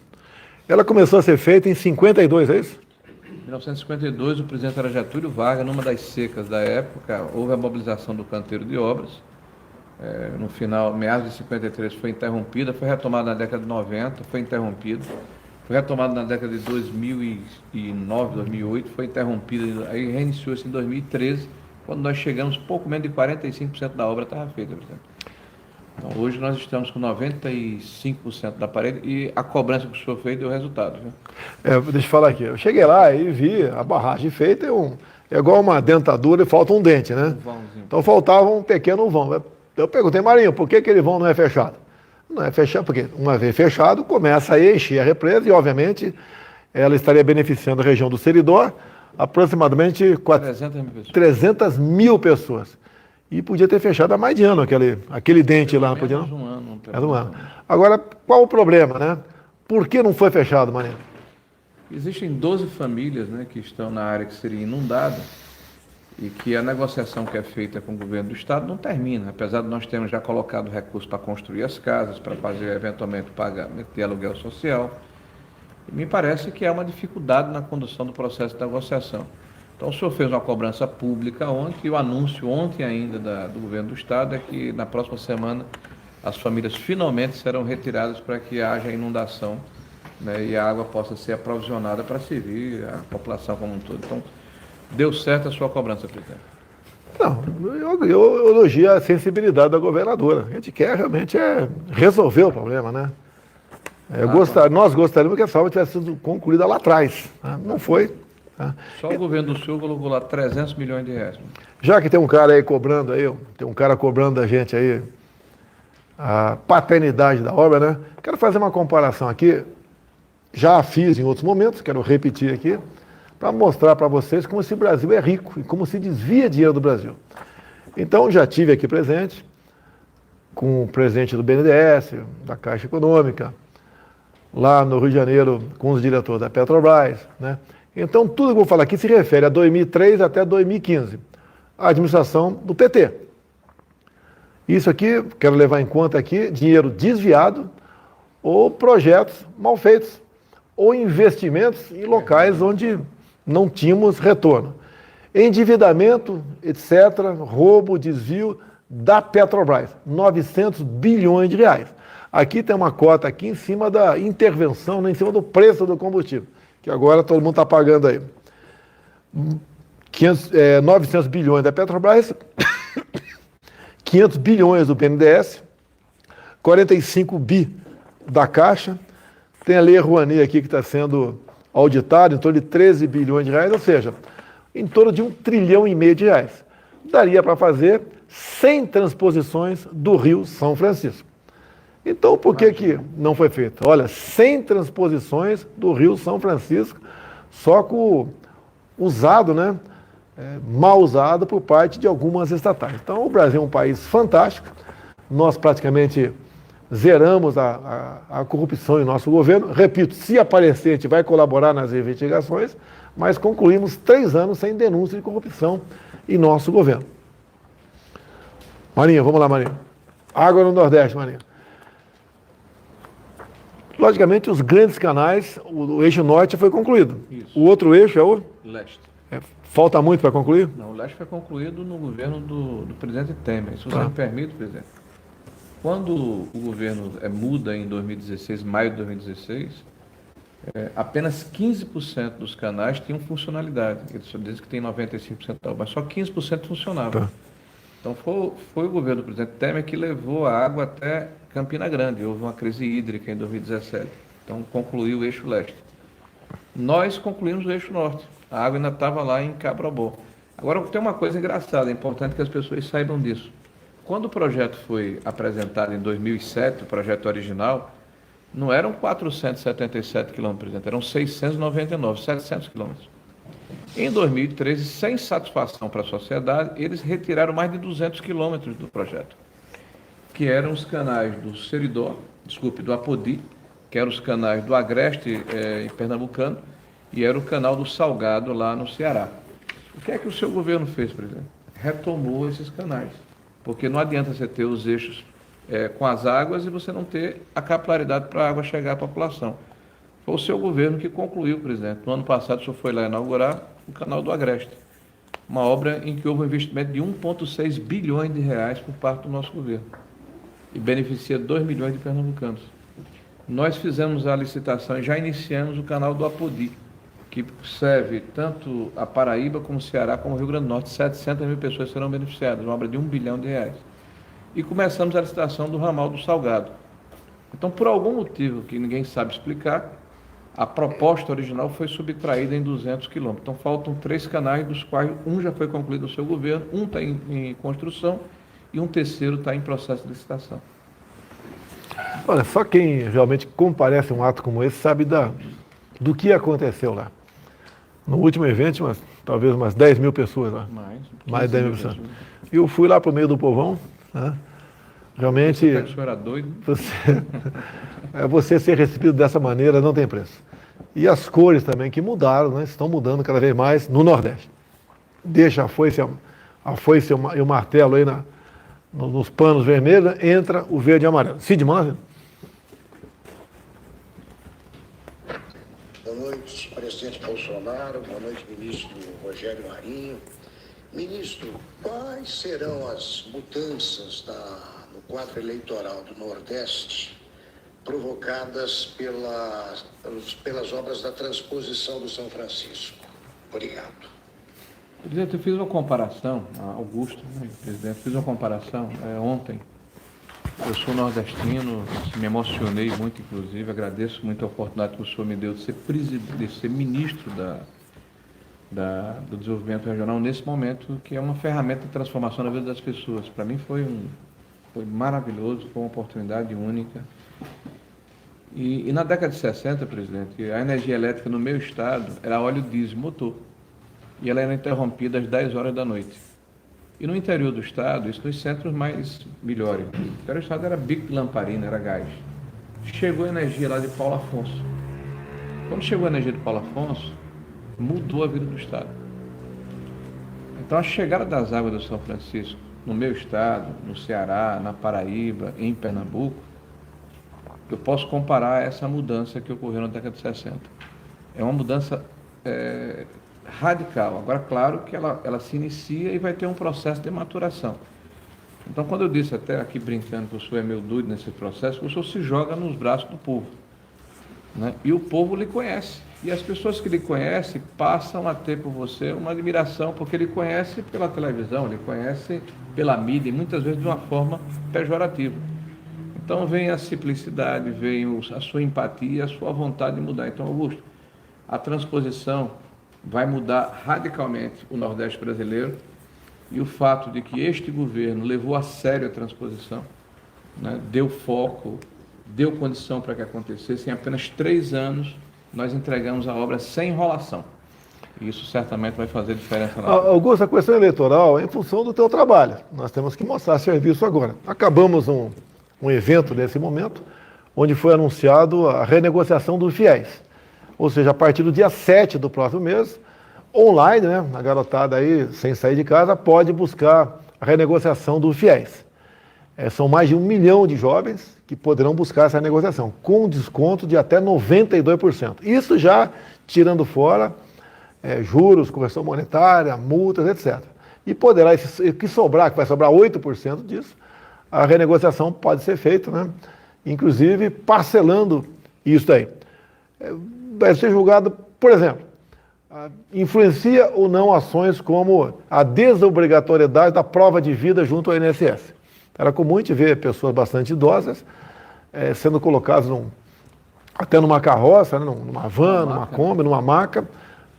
Ela começou a ser feita em 52, é isso? Em 1952, o presidente era Getúlio Vargas, numa das secas da época, houve a mobilização do canteiro de obras. No final, meados de 53, foi interrompida, foi retomada na década de 90, foi interrompida. Foi retomada na década de 2009, 2008, foi interrompida, aí reiniciou-se em 2013, quando nós chegamos, pouco menos de 45% da obra estava feita, presidente. Então, hoje nós estamos com 95% da parede e a cobrança que o senhor fez deu resultado. Viu? Deixa eu falar aqui. Eu cheguei lá e vi a barragem feita, é igual uma dentadura e falta um dente, né? Um vãozinho. Então faltava um pequeno vão. Eu perguntei, Marinho, por que aquele vão não é fechado? Não é fechado, porque uma vez fechado, começa a encher a represa e, obviamente, ela estaria beneficiando a região do Seridó, aproximadamente 300 mil pessoas. E podia ter fechado há mais de ano aquele dente lá. Podia, não? Um ano. Um ano. Agora, qual o problema, né? Por que não foi fechado, Marinho? Existem 12 famílias, né, que estão na área que seria inundada e que a negociação que é feita com o governo do estado não termina, apesar de nós termos já colocado recursos para construir as casas, para fazer eventualmente pagamento de aluguel social. E me parece que há uma dificuldade na condução do processo de negociação. Então, o senhor fez uma cobrança pública ontem, e o anúncio ontem ainda do governo do estado é que na próxima semana as famílias finalmente serão retiradas para que haja inundação, né, e a água possa ser aprovisionada para servir a população como um todo. Então, deu certo a sua cobrança, presidente? Não, eu elogio a sensibilidade da governadora. A gente quer realmente resolver o problema, né? Nós gostaríamos que essa obra tivesse sido concluída lá atrás, né? Não foi. Tá? Só o governo do senhor colocou lá 300 milhões de reais. Já que tem um cara aí cobrando da gente aí a paternidade da obra, né? Quero fazer uma comparação aqui, já a fiz em outros momentos, quero repetir aqui, para mostrar para vocês como esse Brasil é rico e como se desvia dinheiro do Brasil. Então, já tive aqui presente com o presidente do BNDES, da Caixa Econômica, lá no Rio de Janeiro com os diretores da Petrobras, né? Então, tudo que eu vou falar aqui se refere a 2003 até 2015, a administração do PT. Isso aqui, quero levar em conta aqui, dinheiro desviado ou projetos mal feitos, ou investimentos em locais onde não tínhamos retorno. Endividamento, etc., roubo, desvio da Petrobras, 900 bilhões de reais. Aqui tem uma cota aqui em cima da intervenção, né, em cima do preço do combustível, que agora todo mundo está pagando aí. 900 bilhões da Petrobras, 500 bilhões do BNDES, 45 bi da Caixa, tem a Lei Rouanet aqui que está sendo auditada, em torno de 13 bilhões de reais, ou seja, em torno de 1,5 trilhão de reais. Daria para fazer 100 transposições do Rio São Francisco. Então, por que não foi feito? Olha, 100 transposições do Rio São Francisco, só com usado, né? Mal usado por parte de algumas estatais. Então, o Brasil é um país fantástico, nós praticamente zeramos a corrupção em nosso governo. Repito, se aparecer, a gente vai colaborar nas investigações, mas concluímos 3 anos sem denúncia de corrupção em nosso governo. Marinho, vamos lá, Marinho. Água no Nordeste, Marinho. Logicamente, os grandes canais, o eixo norte foi concluído. Isso. O outro eixo é o? Leste. Falta muito para concluir? Não, o leste foi concluído no governo do presidente Temer. Se você me permite, presidente, quando o governo muda em 2016, maio de 2016, apenas 15% dos canais tinham funcionalidade. Eles só dizem que tem 95% da obra, mas só 15% funcionava. Tá. Então foi o governo do presidente Temer que levou a água até Campina Grande. Houve uma crise hídrica em 2017. Então concluiu o eixo leste. Nós concluímos o eixo norte. A água ainda estava lá em Cabrobó. Agora tem uma coisa engraçada, é importante que as pessoas saibam disso. Quando o projeto foi apresentado em 2007, o projeto original, não eram 477 quilômetros, eram 699, 700 quilômetros. Em 2013, sem satisfação para a sociedade, eles retiraram mais de 200 quilômetros do projeto, que eram os canais do Apodi, que eram os canais do Agreste em Pernambucano, e era o canal do Salgado lá no Ceará. O que é que o seu governo fez, presidente? Retomou esses canais, porque não adianta você ter os eixos com as águas e você não ter a capilaridade para a água chegar à população. Foi o seu governo que concluiu, presidente. No ano passado, o senhor foi lá inaugurar o canal do Agreste, uma obra em que houve um investimento de 1,6 bilhões de reais por parte do nosso governo e beneficia 2 milhões de pernambucanos. Nós fizemos a licitação e já iniciamos o canal do Apodi, que serve tanto a Paraíba como o Ceará como o Rio Grande do Norte. 700 mil pessoas serão beneficiadas, uma obra de 1 bilhão de reais. E começamos a licitação do ramal do Salgado. Então, por algum motivo que ninguém sabe explicar, a proposta original foi subtraída em 200 quilômetros. Então, faltam 3 canais, dos quais um já foi concluído no seu governo, um está em construção e um terceiro está em processo de licitação. Olha, só quem realmente comparece a um ato como esse sabe do que aconteceu lá. No último evento, talvez umas 10 mil pessoas lá. Mais de 10 mil pessoas. E eu fui lá para o meio do povão, né? Realmente, O senhor era doido? Você ser recebido dessa maneira não tem preço. E as cores também que mudaram, né? Estão mudando cada vez mais no Nordeste. Deixa a foice e o martelo aí nos panos vermelhos, entra o verde e amarelo. Cid, manda. Boa noite, presidente Bolsonaro. Boa noite, ministro Rogério Marinho. Ministro, quais serão as mudanças no quadro eleitoral do Nordeste provocadas pelas obras da transposição do São Francisco? Obrigado. Presidente, eu fiz uma comparação, Augusto, né, presidente, fiz uma comparação ontem. Eu sou nordestino, me emocionei muito, inclusive, agradeço muito a oportunidade que o senhor me deu de ser ministro do desenvolvimento regional nesse momento, que é uma ferramenta de transformação na vida das pessoas. Para mim foi maravilhoso, foi uma oportunidade única. E na década de 60, presidente, a energia elétrica no meu estado era óleo diesel motor. E ela era interrompida às 10 horas da noite. E no interior do estado, isso nos centros mais melhores. O interior do estado era bico de lamparina, era gás. Chegou a energia lá de Paulo Afonso. Quando chegou a energia de Paulo Afonso, mudou a vida do estado. Então a chegada das águas do São Francisco, no meu estado, no Ceará, na Paraíba, em Pernambuco, eu posso comparar essa mudança que ocorreu na década de 60. É uma mudança radical. Agora, claro que ela se inicia e vai ter um processo de maturação. Então, quando eu disse até aqui brincando que o senhor é meu doido nesse processo, o senhor se joga nos braços do povo, né? E o povo lhe conhece. E as pessoas que lhe conhecem passam a ter por você uma admiração, porque ele conhece pela televisão, ele conhece pela mídia, e muitas vezes de uma forma pejorativa. Então vem a simplicidade, vem a sua empatia, a sua vontade de mudar. Então, Augusto, a transposição vai mudar radicalmente o Nordeste brasileiro, e o fato de que este governo levou a sério a transposição, né, deu foco, deu condição para que acontecesse. Em apenas 3 anos, nós entregamos a obra sem enrolação. E isso certamente vai fazer diferença na obra. Augusto, a questão eleitoral é em função do teu trabalho. Nós temos que mostrar serviço agora. Acabamos um evento nesse momento, onde foi anunciado a renegociação dos fiéis. Ou seja, a partir do dia 7 do próximo mês, online, né, a garotada aí, sem sair de casa, pode buscar a renegociação dos fiéis. São mais de 1 milhão de jovens que poderão buscar essa negociação, com desconto de até 92%. Isso já tirando fora juros, correção monetária, multas, etc. E poderá, que vai sobrar 8% disso, a renegociação pode ser feita, né? Inclusive parcelando isso aí. Vai ser julgado, por exemplo, influencia ou não ações como a desobrigatoriedade da prova de vida junto ao INSS. Era comum a gente ver pessoas bastante idosas sendo colocadas até numa carroça, né, numa van, numa Kombi, numa maca,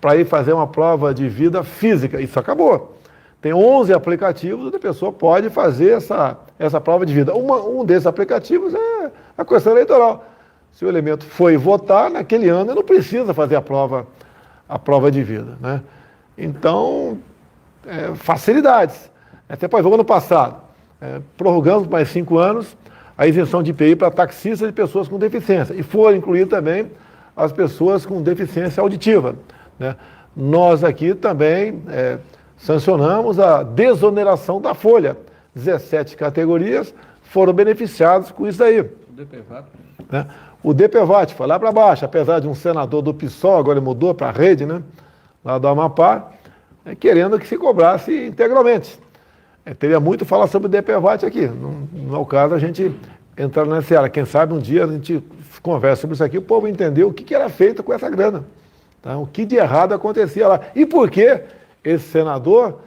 para ir fazer uma prova de vida física. Isso acabou. Tem 11 aplicativos onde a pessoa pode fazer essa prova de vida. Um desses aplicativos é a questão eleitoral. Se o elemento foi votar naquele ano, ele não precisa fazer a prova de vida, né? Então, facilidades. Até pode ver, ano passado, prorrogamos mais 5 anos a isenção de IPI para taxistas e pessoas com deficiência. E foram incluir também as pessoas com deficiência auditiva, né? Nós aqui também sancionamos a desoneração da folha. 17 categorias foram beneficiadas com isso aí. O DPVAT. Né? O DPVAT foi lá para baixo, apesar de um senador do PSOL, agora ele mudou para a rede, né? Lá do Amapá, querendo que se cobrasse integralmente. Teria muito a falar sobre o DPVAT aqui. Não é o caso a gente entrar nessa área. Quem sabe um dia a gente conversa sobre isso aqui, o povo entendeu o que era feito com essa grana. Tá? O que de errado acontecia lá. E por que esse senador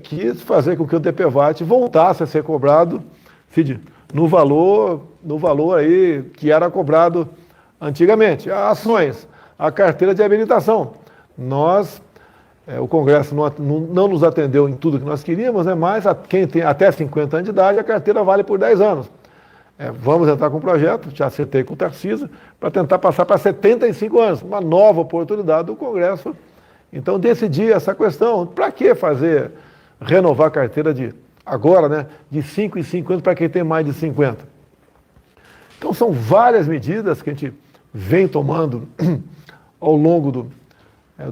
quis fazer com que o DPVAT voltasse a ser cobrado, Cid, no valor aí que era cobrado antigamente. Ações, a carteira de habilitação. O Congresso não nos atendeu em tudo que nós queríamos, né? Mas quem tem até 50 anos de idade, a carteira vale por 10 anos. Vamos entrar com um projeto, já acertei com o Tarcísio, para tentar passar para 75 anos, uma nova oportunidade do Congresso. Então, decidi essa questão. Para que renovar a carteira agora, né, de 5 em 5 anos para quem tem mais de 50? Então, são várias medidas que a gente vem tomando ao longo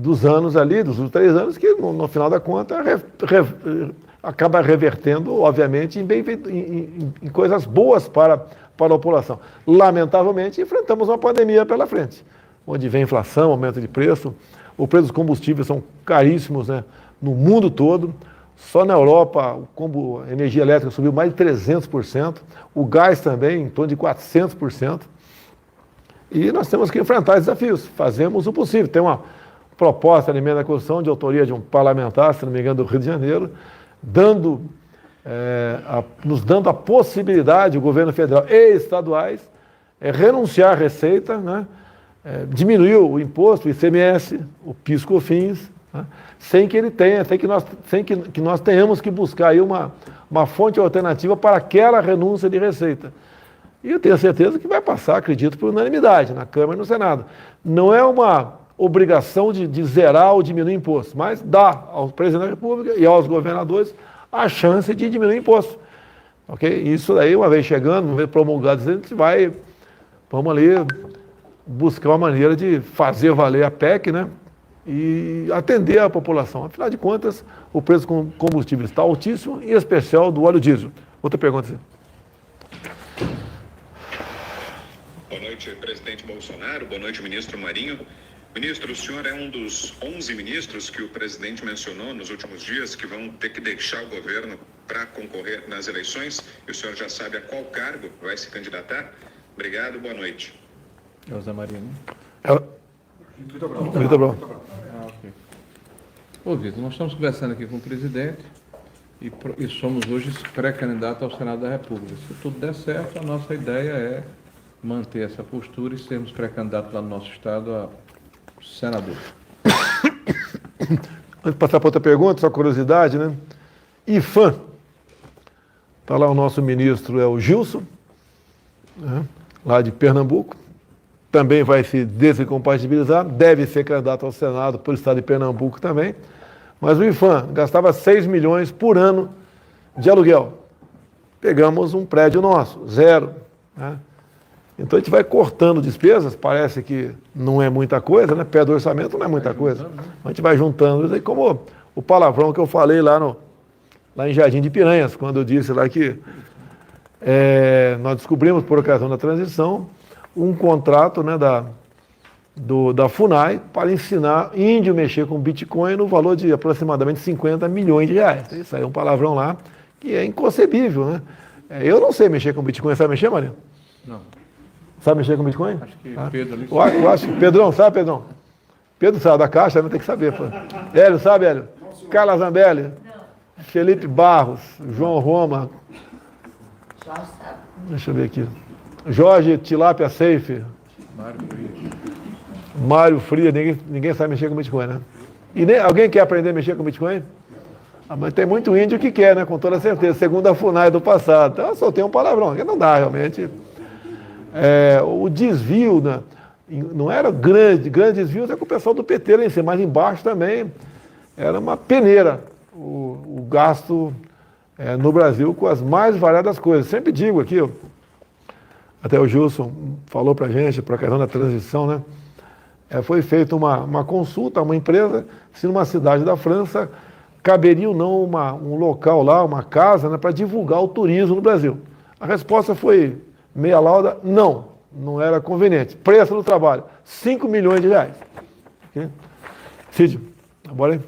dos anos ali, dos últimos 3 anos, que no final da conta acaba revertendo, obviamente, em coisas boas para a população. Lamentavelmente, enfrentamos uma pandemia pela frente, onde vem inflação, aumento de preço, o preço dos combustíveis são caríssimos, né, no mundo todo. Só na Europa a energia elétrica subiu mais de 300%, o gás também em torno de 400%. E nós temos que enfrentar esses desafios, fazemos o possível. Tem uma proposta de emenda à Constituição de autoria de um parlamentar, se não me engano, do Rio de Janeiro, nos dando a possibilidade, o governo federal e estaduais, renunciar à receita, né, diminuir o imposto, o ICMS, o PIS/COFINS, né, sem que ele tenha, sem que nós tenhamos que buscar aí uma fonte alternativa para aquela renúncia de receita. E eu tenho certeza que vai passar, acredito, por unanimidade na Câmara e no Senado. Não é uma obrigação de zerar ou diminuir imposto, mas dá ao presidente da República e aos governadores a chance de diminuir imposto. Ok? Isso daí, uma vez chegando, uma vez promulgado, a gente vamos ali buscar uma maneira de fazer valer a PEC, né? E atender a população. Afinal de contas, o preço do combustível está altíssimo, em especial do óleo diesel. Outra pergunta. Boa noite, presidente Bolsonaro. Boa noite, ministro Marinho. Ministro, o senhor é um dos 11 ministros que o presidente mencionou nos últimos dias que vão ter que deixar o governo para concorrer nas eleições. E o senhor já sabe a qual cargo vai se candidatar? Obrigado, boa noite. José Maria, né? Vitor Brown. Ok. Ô, Vitor, nós estamos conversando aqui com o presidente e somos hoje pré-candidato ao Senado da República. Se tudo der certo, a nossa ideia é manter essa postura e sermos pré-candidatos lá no nosso estado a senador. Antes de passar para outra pergunta, só curiosidade, né? IFAM. Está lá o nosso ministro, o Gilson, né, lá de Pernambuco. Também vai se desincompatibilizar, deve ser candidato ao Senado pelo estado de Pernambuco também. Mas o IFAM gastava 6 milhões por ano de aluguel. Pegamos um prédio nosso, 0. Né? Então a gente vai cortando despesas, parece que não é muita coisa, né? Pé do orçamento não é muita coisa. A gente vai juntando, aí como o palavrão que eu falei lá em Jardim de Piranhas, quando eu disse lá que nós descobrimos, por ocasião da transição, um contrato, né, da FUNAI para ensinar índio a mexer com Bitcoin no valor de aproximadamente 50 milhões de reais. Isso aí é um palavrão lá que é inconcebível, né? Eu não sei mexer com Bitcoin. Sabe mexer, Maria? Não. Sabe mexer com Bitcoin? Acho que Pedro ali... Eu acho que Pedrão, sabe, Pedrão? Pedro sabe da Caixa, não tem que saber. Pô. Hélio, sabe, Hélio? Carla Zambelli? Não. Felipe Barros, João Roma. Jorge sabe. Deixa eu ver aqui. Jorge Tilápia Seife. Mário Fria, ninguém sabe mexer com Bitcoin, né? E alguém quer aprender a mexer com Bitcoin? Mas tem muito índio que quer, né? Com toda certeza, segundo a FUNAI do passado. Então eu soltei um palavrão, que não dá realmente. O desvio, né? Não era grande desvio, é com o pessoal do PT lá em cima, mas embaixo também era uma peneira o gasto no Brasil com as mais variadas coisas. Sempre digo aqui, até o Gilson falou para a gente, para a questão da transição, né? Foi feita uma consulta a uma empresa se numa cidade da França caberia ou não um local lá, uma casa, né, para divulgar o turismo no Brasil. A resposta foi meia lauda, não era conveniente. Preço do trabalho, 5 milhões de reais. Okay? Cid, bora aí.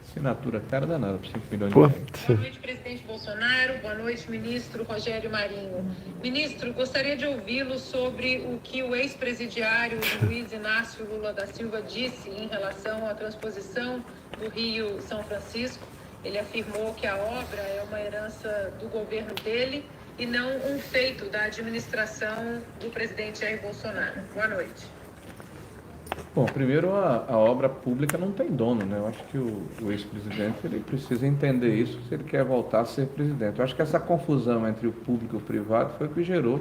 Assinatura cara danada por 5 milhões de Pô, reais. Boa noite, presidente Bolsonaro. Boa noite, ministro Rogério Marinho. Ministro, gostaria de ouvi-lo sobre o que o ex-presidiário Luiz Inácio Lula da Silva disse em relação à transposição do Rio São Francisco. Ele afirmou que a obra é uma herança do governo dele e não um feito da administração do presidente Jair Bolsonaro. Boa noite. Bom, primeiro a obra pública não tem dono, né? Eu acho que o ex-presidente ele precisa entender isso se ele quer voltar a ser presidente. Eu acho que essa confusão entre o público e o privado foi o que gerou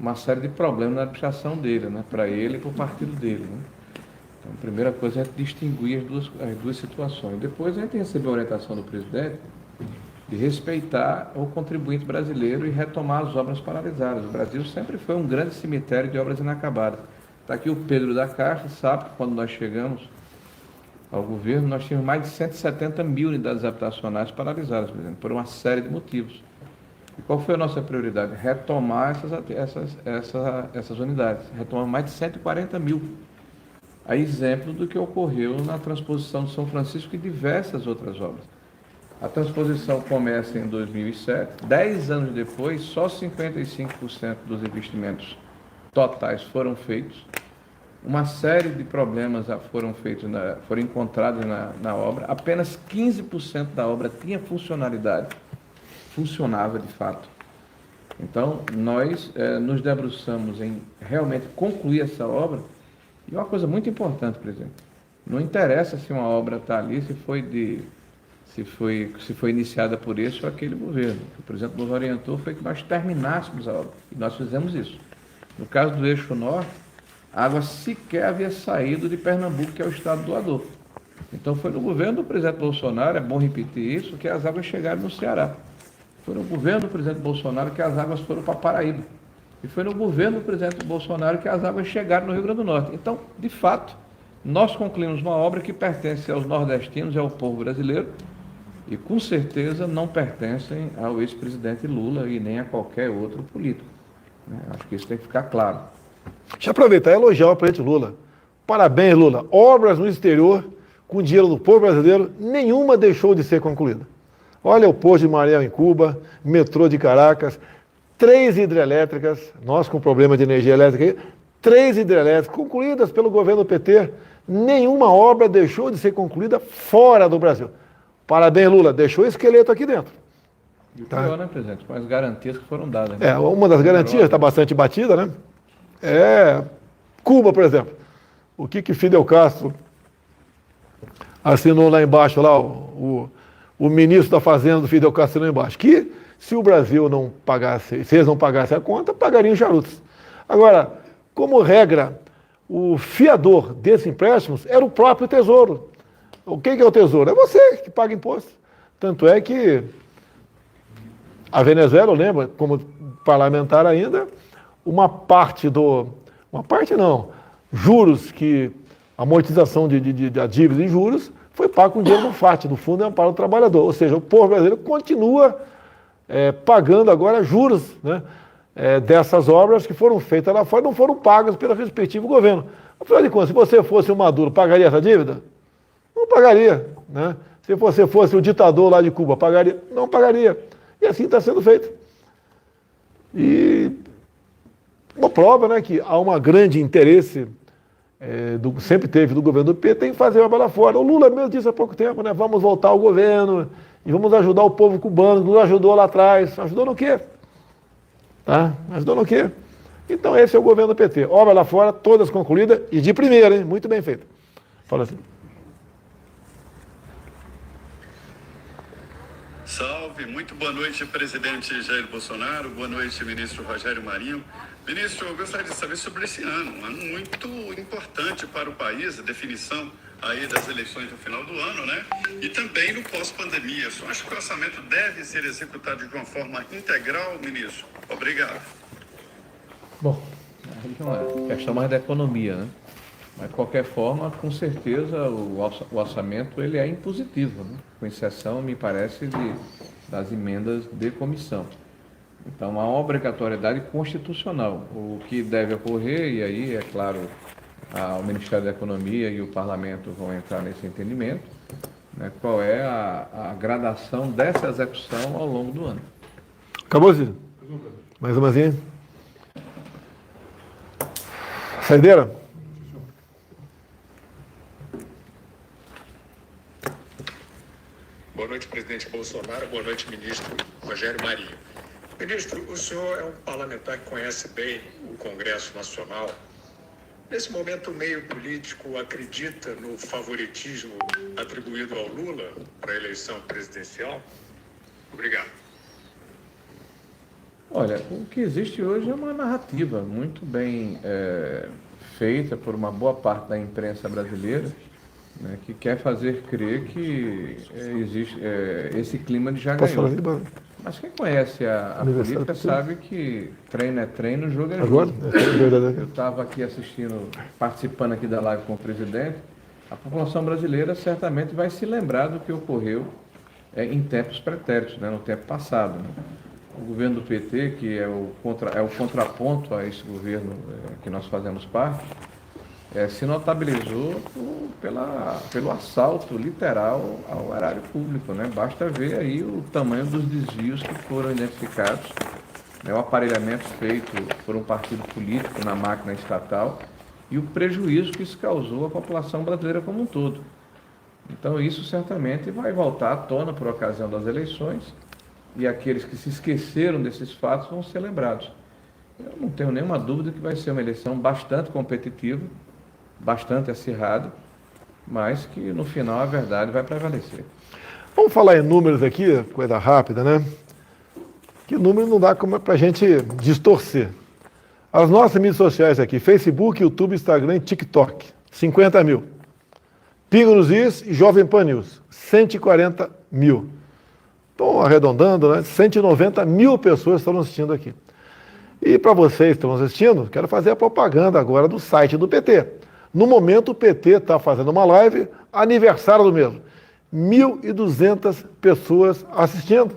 uma série de problemas na administração dele, né? Para ele e para o partido dele, né? Então, a primeira coisa é distinguir as duas situações. Depois a gente recebeu a orientação do presidente de respeitar o contribuinte brasileiro e retomar as obras paralisadas. O Brasil sempre foi um grande cemitério de obras inacabadas. Está aqui o Pedro da Caixa, sabe que quando nós chegamos ao governo, nós tínhamos mais de 170 mil unidades habitacionais paralisadas, por exemplo, por uma série de motivos. E qual foi a nossa prioridade? Retomar essas unidades. Retomar mais de 140 mil. A exemplo do que ocorreu na transposição de São Francisco e diversas outras obras. A transposição começa em 2007, 10 anos depois, só 55% dos investimentos totais foram feitos. Uma série de problemas foram encontrados na obra. Apenas 15% da obra tinha funcionalidade. Funcionava de fato. Então, nós nos debruçamos em realmente concluir essa obra. E uma coisa muito importante, presidente, não interessa se uma obra está ali, se foi iniciada por esse ou aquele governo. O que o presidente nos orientou foi que nós terminássemos a obra. E nós fizemos isso. No caso do Eixo Norte, a água sequer havia saído de Pernambuco, que é o estado doador. Então foi no governo do presidente Bolsonaro, é bom repetir isso, que as águas chegaram no Ceará. Foi no governo do presidente Bolsonaro que as águas foram para Paraíba. E foi no governo do presidente Bolsonaro que as águas chegaram no Rio Grande do Norte. Então, de fato, nós concluímos uma obra que pertence aos nordestinos e ao povo brasileiro e, com certeza, não pertencem ao ex-presidente Lula e nem a qualquer outro político. Acho que isso tem que ficar claro. Deixa eu aproveitar e elogiar o presidente Lula. Parabéns, Lula. Obras no exterior, com dinheiro do povo brasileiro, nenhuma deixou de ser concluída. Olha o Poço de Mariel em Cuba, metrô de Caracas, 3 hidrelétricas, nós com problema de energia elétrica, 3 hidrelétricas concluídas pelo governo PT. Nenhuma obra deixou de ser concluída fora do Brasil. Parabéns, Lula. Deixou esqueleto aqui dentro. E o pior, né, presidente? Com as garantias que foram dadas. Né? Uma das garantias está bastante batida, né? Cuba, por exemplo. O que Fidel Castro assinou lá embaixo, lá, o ministro da Fazenda do Fidel Castro assinou embaixo, que se o Brasil não pagasse, se eles não pagassem a conta, pagariam charutos. Agora, como regra, o fiador desses empréstimos era o próprio Tesouro. O que é o Tesouro? É você que paga imposto. Tanto é que a Venezuela, eu lembro, como parlamentar ainda, juros amortização de dívidas e juros foi pago com dinheiro do FAT, do Fundo de Amparo do Trabalhador. Ou seja, o povo brasileiro continua pagando agora juros, né, dessas obras que foram feitas lá fora, não foram pagas pelo respectivo governo. Afinal de contas, se você fosse o Maduro, pagaria essa dívida? Não pagaria. Né? Se você fosse o ditador lá de Cuba, pagaria? Não pagaria. E assim está sendo feito. E uma prova, né, que há um grande interesse, sempre teve do governo do PT, em fazer uma obra lá fora. O Lula mesmo disse há pouco tempo, né, vamos voltar ao governo e vamos ajudar o povo cubano, que nos ajudou lá atrás. Ajudou no quê? Tá? Ajudou no quê? Então esse é o governo do PT. Obra lá fora, todas concluídas e de primeira, hein? Muito bem feita. Fala assim. Salve, muito boa noite, presidente Jair Bolsonaro, boa noite, ministro Rogério Marinho. Ministro, eu gostaria de saber sobre esse ano, um ano muito importante para o país, a definição aí das eleições no final do ano, né? E também no pós-pandemia. Eu acho que o orçamento deve ser executado de uma forma integral, ministro. Obrigado. Bom, aí é uma questão mais da economia, né? Mas, de qualquer forma, com certeza, o orçamento ele é impositivo, né? Com exceção, me parece, das emendas de comissão. Então, há uma obrigatoriedade constitucional. O que deve ocorrer, e aí, é claro, o Ministério da Economia e o Parlamento vão entrar nesse entendimento, né? Qual é a gradação dessa execução ao longo do ano. Acabou, Cid? Mais uma vez. Saideira? Boa noite, presidente Bolsonaro. Boa noite, ministro Rogério Marinho. Ministro, o senhor é um parlamentar que conhece bem o Congresso Nacional. Nesse momento, o meio político acredita no favoritismo atribuído ao Lula para a eleição presidencial? Obrigado. Olha, o que existe hoje é uma narrativa muito bem feita por uma boa parte da imprensa brasileira, né, que quer fazer crer que existe esse clima de já ganhou. Mas quem conhece a política sabe que treino é treino, jogo é jogo. Agora? Eu estava aqui participando aqui da live com o presidente. A população brasileira certamente vai se lembrar do que ocorreu em tempos pretéritos, né, no tempo passado. Né? O governo do PT, que é o contraponto a esse governo que nós fazemos parte, se notabilizou pelo assalto literal ao erário público, né? Basta ver aí o tamanho dos desvios que foram identificados, né? O aparelhamento feito por um partido político na máquina estatal e o prejuízo que isso causou à população brasileira como um todo. Então isso certamente vai voltar à tona por ocasião das eleições e aqueles que se esqueceram desses fatos vão ser lembrados. Eu não tenho nenhuma dúvida que vai ser uma eleição bastante competitiva, bastante acirrado, mas que no final a verdade vai prevalecer. Vamos falar em números aqui, coisa rápida, né? Que número não dá para a gente distorcer. As nossas mídias sociais aqui, Facebook, YouTube, Instagram e TikTok, 50 mil. Pingo nos Is e Jovem Pan News, 140 mil. Então, arredondando, né? 190 mil pessoas estão assistindo aqui. E para vocês que estão assistindo, quero fazer a propaganda agora do site do PT. No momento, o PT está fazendo uma live, aniversário do mesmo. 1.200 pessoas assistindo,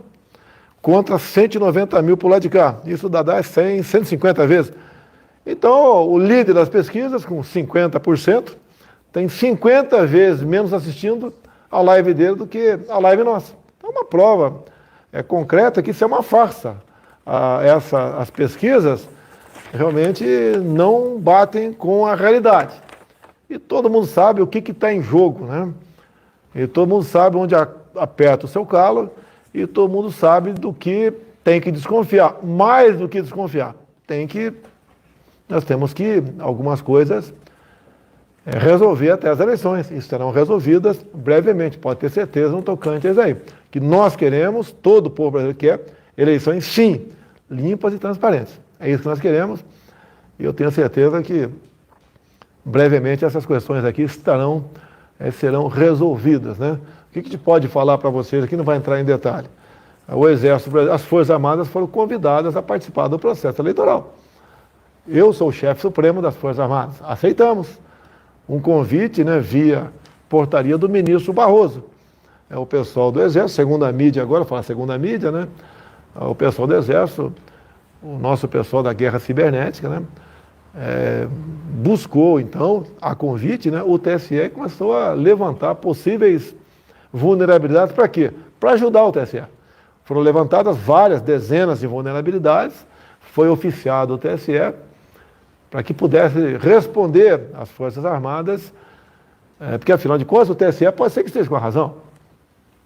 contra 190 mil por lá de cá. Isso dá 100, 150 vezes. Então, o líder das pesquisas, com 50%, tem 50 vezes menos assistindo a live dele do que a live nossa. Então, uma prova concreta que isso é uma farsa. As pesquisas realmente não batem com a realidade. E todo mundo sabe o que está em jogo, né? E todo mundo sabe onde aperta o seu calo e todo mundo sabe do que tem que desconfiar. Mais do que desconfiar, nós temos que, algumas coisas, resolver até as eleições. Isso serão resolvidas brevemente, pode ter certeza no tocante a isso aí. Que nós queremos, todo o povo brasileiro quer, eleições, sim, limpas e transparentes. É isso que nós queremos e eu tenho certeza que brevemente essas questões aqui serão resolvidas, né? O que a gente pode falar para vocês aqui, não vai entrar em detalhe. O Exército, as Forças Armadas foram convidadas a participar do processo eleitoral. Eu sou o chefe supremo das Forças Armadas. Aceitamos um convite, né, via portaria do ministro Barroso. O pessoal do Exército, segundo a mídia agora, fala segundo a mídia, né? O pessoal do Exército, o nosso pessoal da guerra cibernética, né? Buscou, então, a convite, né? O TSE começou a levantar possíveis vulnerabilidades. Para quê? Para ajudar o TSE. Foram levantadas várias dezenas de vulnerabilidades, foi oficiado o TSE para que pudesse responder às Forças Armadas, porque, afinal de contas, o TSE pode ser que esteja com a razão.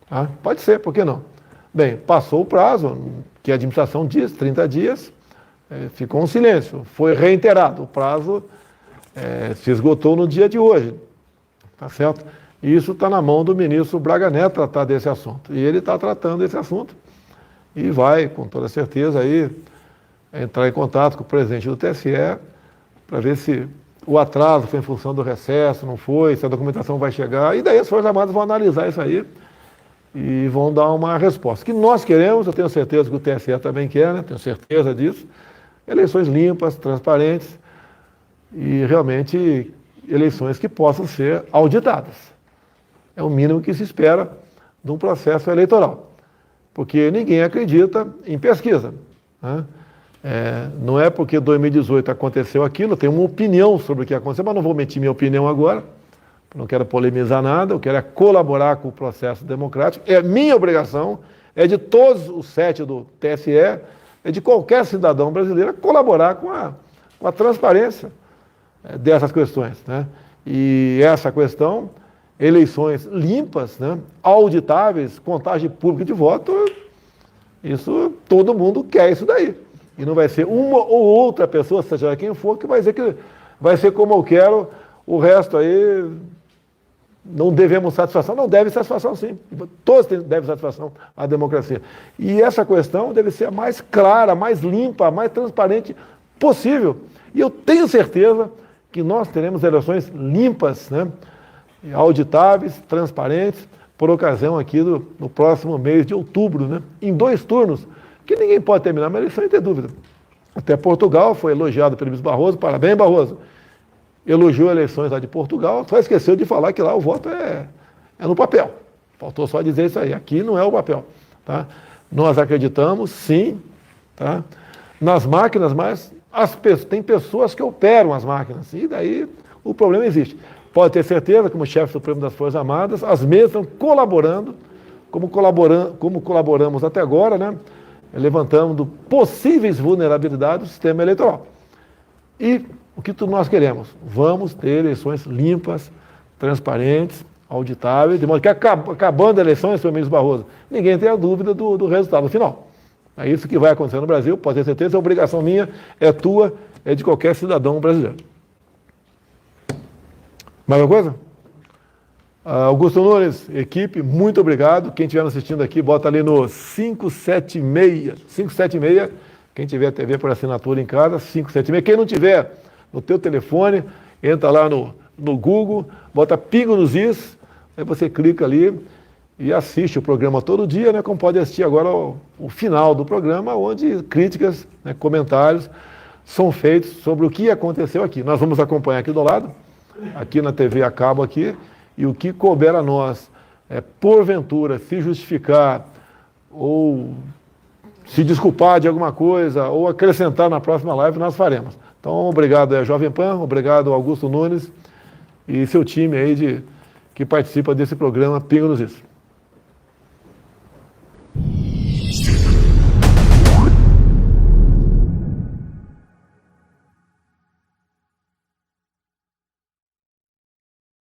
Tá? Pode ser, por que não? Bem, passou o prazo, que a administração diz, 30 dias, ficou um silêncio, foi reiterado, o prazo se esgotou no dia de hoje, tá certo? E isso está na mão do ministro Braga Neto tratar desse assunto. E ele está tratando desse assunto e vai, com toda certeza, aí entrar em contato com o presidente do TSE para ver se o atraso foi em função do recesso, não foi, se a documentação vai chegar. E daí as Forças Armadas vão analisar isso aí e vão dar uma resposta. O que nós queremos, eu tenho certeza que o TSE também quer, né? Tenho certeza disso, eleições limpas, transparentes e realmente eleições que possam ser auditadas. É o mínimo que se espera de um processo eleitoral, porque ninguém acredita em pesquisa, né? Não é porque 2018 aconteceu aquilo, eu tenho uma opinião sobre o que aconteceu, mas não vou mentir minha opinião agora, não quero polemizar nada, eu quero é colaborar com o processo democrático, é minha obrigação, é de todos os 7 do TSE, é de qualquer cidadão brasileiro colaborar com a transparência dessas questões, né? E essa questão, eleições limpas, né, auditáveis, contagem pública de voto, isso todo mundo quer isso daí. E não vai ser uma ou outra pessoa, seja quem for, que vai dizer que vai ser como eu quero, o resto aí não devemos satisfação. Não deve satisfação, sim. Todos devem satisfação à democracia. E essa questão deve ser a mais clara, mais limpa, a mais transparente possível. E eu tenho certeza que nós teremos eleições limpas, né, auditáveis, transparentes, por ocasião aqui no próximo mês de outubro, né, em 2 turnos, que ninguém pode terminar uma eleição sem ter dúvida. Até Portugal foi elogiado pelo ministro Barroso, parabéns, Barroso. Elogiou eleições lá de Portugal, só esqueceu de falar que lá o voto é no papel. Faltou só dizer isso aí, aqui não é o papel. Tá? Nós acreditamos, sim, tá, nas máquinas, mas tem pessoas que operam as máquinas, e daí o problema existe. Pode ter certeza, como chefe supremo das Forças Armadas, as mesmas estão colaborando, como colaboramos até agora, né, levantando possíveis vulnerabilidades do sistema eleitoral. E o que nós queremos? Vamos ter eleições limpas, transparentes, auditáveis, de modo que acabando a eleição, senhor ministro Barroso, ninguém tem a dúvida do resultado final. É isso que vai acontecer no Brasil, pode ter certeza, é obrigação minha, é tua, é de qualquer cidadão brasileiro. Mais alguma coisa? Augusto Nunes, equipe, muito obrigado. Quem estiver assistindo aqui, bota ali no 576, quem tiver TV por assinatura em casa, 576. Quem não tiver no teu telefone, entra lá no Google, bota Pingo nos Is, aí você clica ali e assiste o programa todo dia, né, como pode assistir agora o final do programa, onde críticas, né, comentários são feitos sobre o que aconteceu aqui. Nós vamos acompanhar aqui do lado, aqui na TV a cabo aqui, e o que couber a nós, porventura, se justificar ou se desculpar de alguma coisa ou acrescentar na próxima live, nós faremos. Então, obrigado Jovem Pan, obrigado Augusto Nunes e seu time aí que participa desse programa Pingo nos Is.